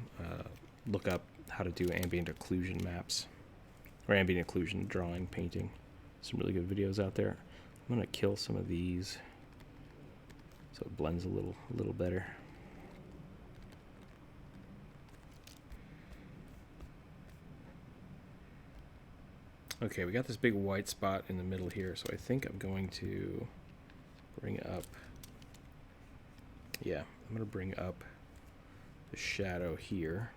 [SPEAKER 1] look up how to do ambient occlusion maps or ambient occlusion drawing, painting. Some really good videos out there. I'm gonna kill some of these so it blends a little better. Okay, we got this big white spot in the middle here, so I think I'm going to bring up, yeah, I'm going to bring up the shadow here.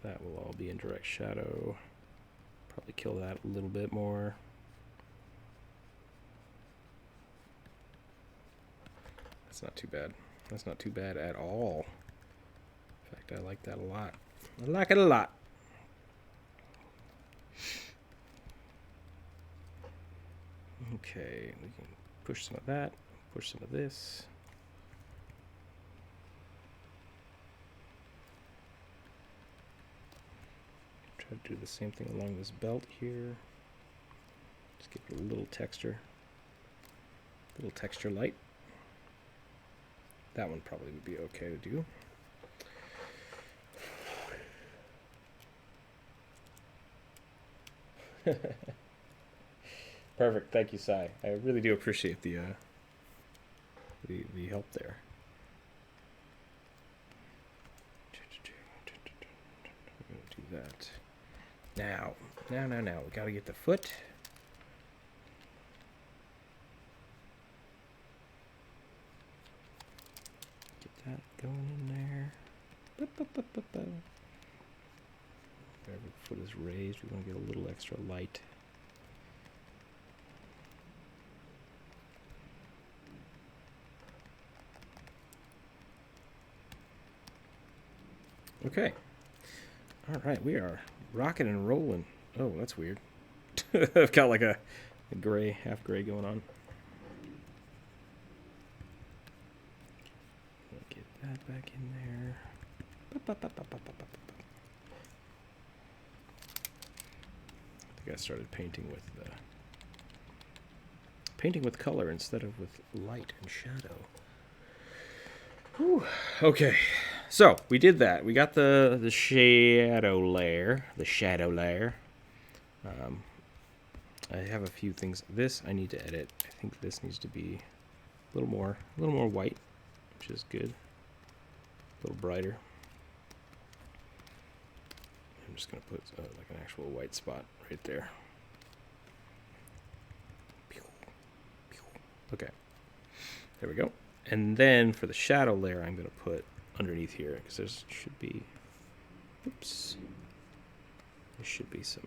[SPEAKER 1] That will all be in direct shadow. Probably kill that a little bit more. That's not too bad. That's not too bad at all. In fact, I like that a lot. I like it a lot. Okay, we can push some of that, push some of this. Try to do the same thing along this belt here. Just give it a little texture light. That one probably would be okay to do. Perfect. Thank you, Sai. I really do appreciate the help there. I'm gonna do that. Now. We gotta get the foot. Get that going in there. Wherever the foot is raised, we want to get a little extra light. Okay. All right, we are rocking and rolling. Oh, that's weird. I've got like a gray, half gray going on. Get that back in there. I think I started painting with color instead of with light and shadow. Whew. Okay, so we did that. We got the shadow layer. I have a few things. This I need to edit. I think this needs to be a little more white, which is good. A little brighter. I'm just gonna put like an actual white spot right there. Okay, there we go. And then for the shadow layer, I'm gonna put underneath here because there should be, oops, there should be some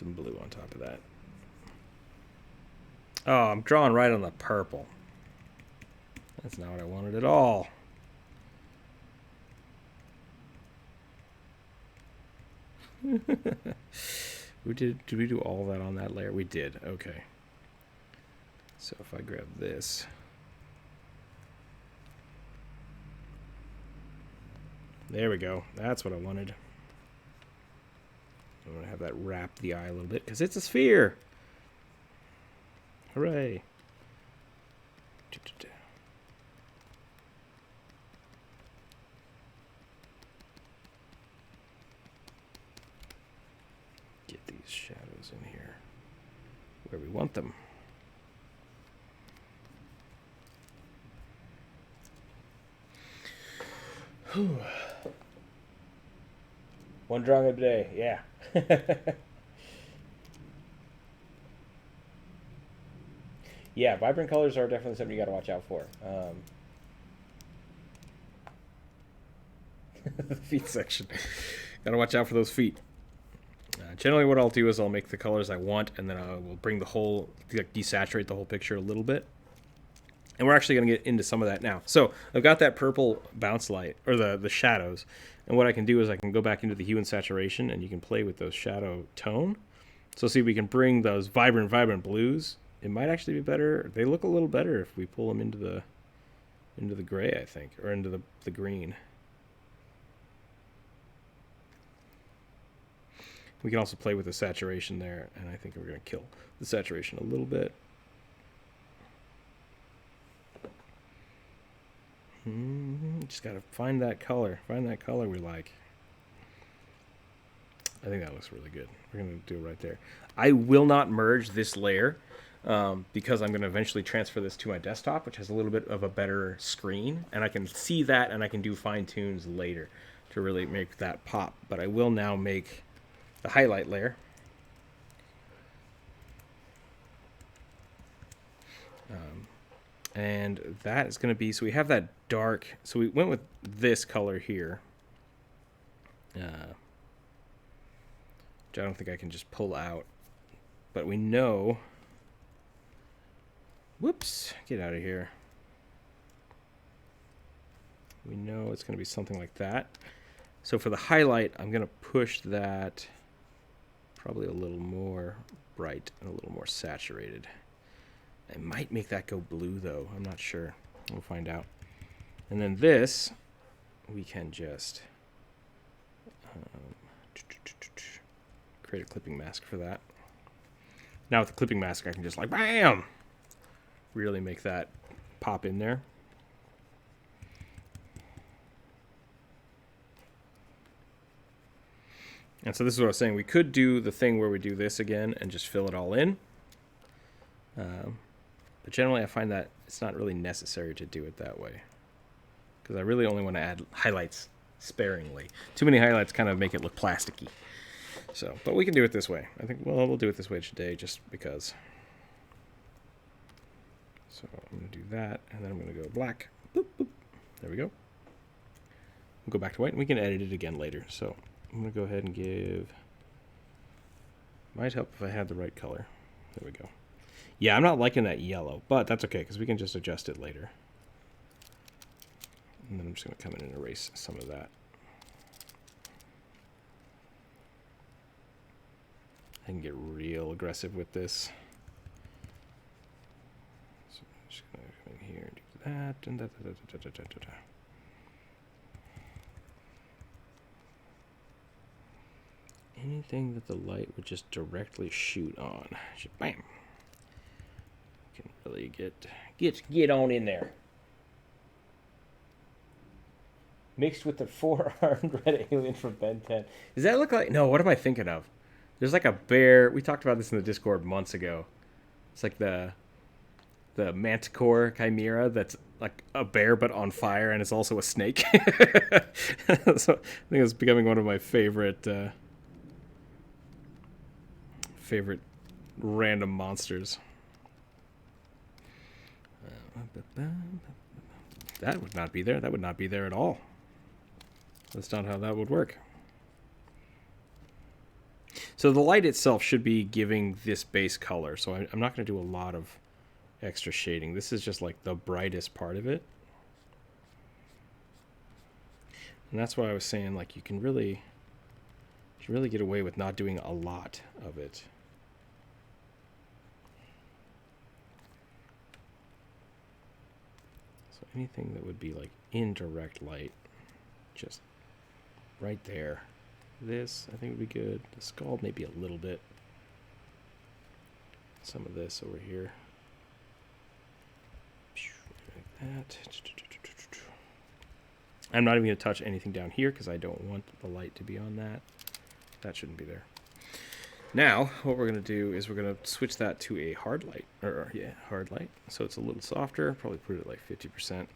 [SPEAKER 1] blue on top of that. Oh, I'm drawing right on the purple. That's not what I wanted at all. Did we do all that on that layer? We did. Okay. So if I grab this, there we go. That's what I wanted. I'm gonna have that wrap the eye a little bit because it's a sphere. Hooray! Get these shadows in here where we want them. One drawing a day, yeah. Yeah, vibrant colors are definitely something you got to watch out for. The feet section. Got to watch out for those feet. Generally, what I'll do is I'll make the colors I want, and then I will bring the whole, like, desaturate the whole picture a little bit. And we're actually going to get into some of that now. So I've got that purple bounce light, or the shadows. And what I can do is I can go back into the hue and saturation, and you can play with those shadow tone. So see if we can bring those vibrant blues. It might actually be better. They look a little better if we pull them into the gray, I think, or into the green. We can also play with the saturation there, and I think we're going to kill the saturation a little bit. Just got to find that color. Find that color we like. I think that looks really good. We're going to do it right there. I will not merge this layer because I'm going to eventually transfer this to my desktop, which has a little bit of a better screen. And I can see that, and I can do fine tunes later to really make that pop. But I will now make the highlight layer. And that is going to be, so we have that dark, so we went with this color here. Which I don't think I can just pull out. But we know, whoops, get out of here. We know it's going to be something like that. So for the highlight, I'm going to push that probably a little more bright and a little more saturated. I might make that go blue, though. I'm not sure. We'll find out. And then this, we can just create a clipping mask for that. Now with the clipping mask, I can just like, bam! Really make that pop in there. And so this is what I was saying. We could do the thing where we do this again and just fill it all in. But generally, I find that it's not really necessary to do it that way, because I really only want to add highlights sparingly. Too many highlights kind of make it look plasticky. So, but we can do it this way. I think, well, we'll do it this way today just because. So I'm going to do that, and then I'm going to go black. Boop, boop. There we go. We'll go back to white, and we can edit it again later. So I'm going to go ahead and give, might help if I had the right color. There we go. Yeah, I'm not liking that yellow, but that's okay, because we can just adjust it later. And then I'm just going to come in and erase some of that. I can get real aggressive with this. So I'm just going to come in here and do that, and da. Anything that the light would just directly shoot on. Just bam. Can really get on in there. Mixed with the 4-armed red alien from Ben 10. Does that look like, no, what am I thinking of? There's like a bear. We talked about this in the Discord months ago. It's like the manticore chimera that's like a bear but on fire, and it's also a snake. So I think it's becoming one of my favorite random monsters. That would not be there. That would not be there at all. That's not how that would work. So the light itself should be giving this base color. So I'm not going to do a lot of extra shading. This is just like the brightest part of it. And that's why I was saying, like, you can really get away with not doing a lot of it. So anything that would be like indirect light, just right there. This, I think, would be good. The skull, maybe a little bit. Some of this over here. Like that. I'm not even going to touch anything down here because I don't want the light to be on that. That shouldn't be there. Now, what we're going to do is we're going to switch that to a hard light. Hard light. So it's a little softer. Probably put it at like 50%.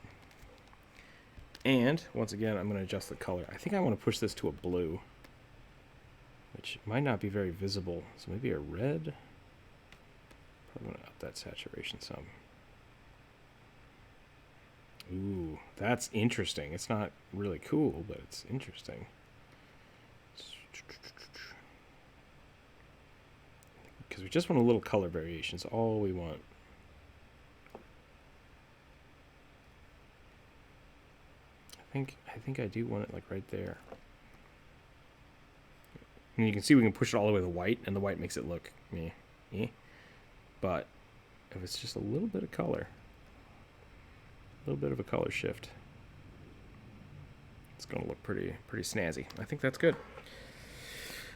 [SPEAKER 1] And, once again, I'm going to adjust the color. I think I want to push this to a blue, which might not be very visible. So maybe a red. I'm going to up that saturation some. Ooh, that's interesting. It's not really cool, but it's interesting. Because we just want a little color variation. It's all we want. I think I do want it like right there. And you can see we can push it all the way to white, and the white makes it look meh. But if it's just a little bit of color, a little bit of a color shift, it's going to look pretty snazzy. I think that's good.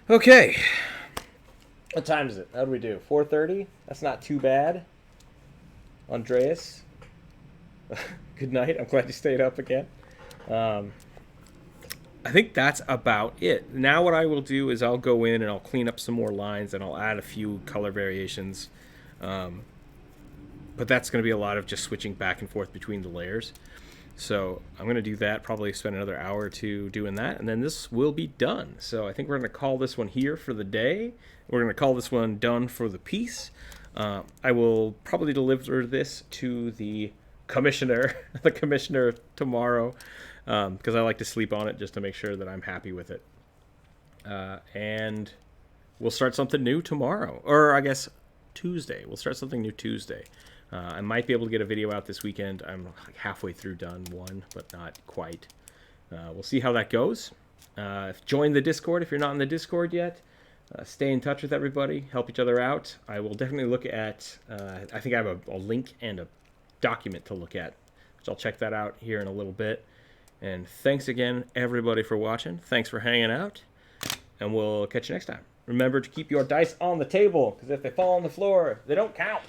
[SPEAKER 1] Okay. What time is it? How do we do? 4:30? That's not too bad. Andreas, good night. I'm glad you stayed up again. I think that's about it. Now what I will do is I'll go in and I'll clean up some more lines and I'll add a few color variations. But that's going to be a lot of just switching back and forth between the layers. So I'm going to do that, probably spend another hour or two doing that, and then this will be done. So I think we're going to call this one here for the day. We're going to call this one done for the piece. I will probably deliver this to the commissioner, tomorrow, because I like to sleep on it just to make sure that I'm happy with it. And we'll start something new tomorrow, or I guess Tuesday. We'll start something new Tuesday. I might be able to get a video out this weekend. I'm like halfway through done one, but not quite. We'll see how that goes. Join the Discord if you're not in the Discord yet. Stay in touch with everybody. Help each other out. I will definitely look at, I think I have a link and a document to look at, which I'll check that out here in a little bit. And thanks again, everybody, for watching. Thanks for hanging out, and we'll catch you next time. Remember to keep your dice on the table, because if they fall on the floor, they don't count.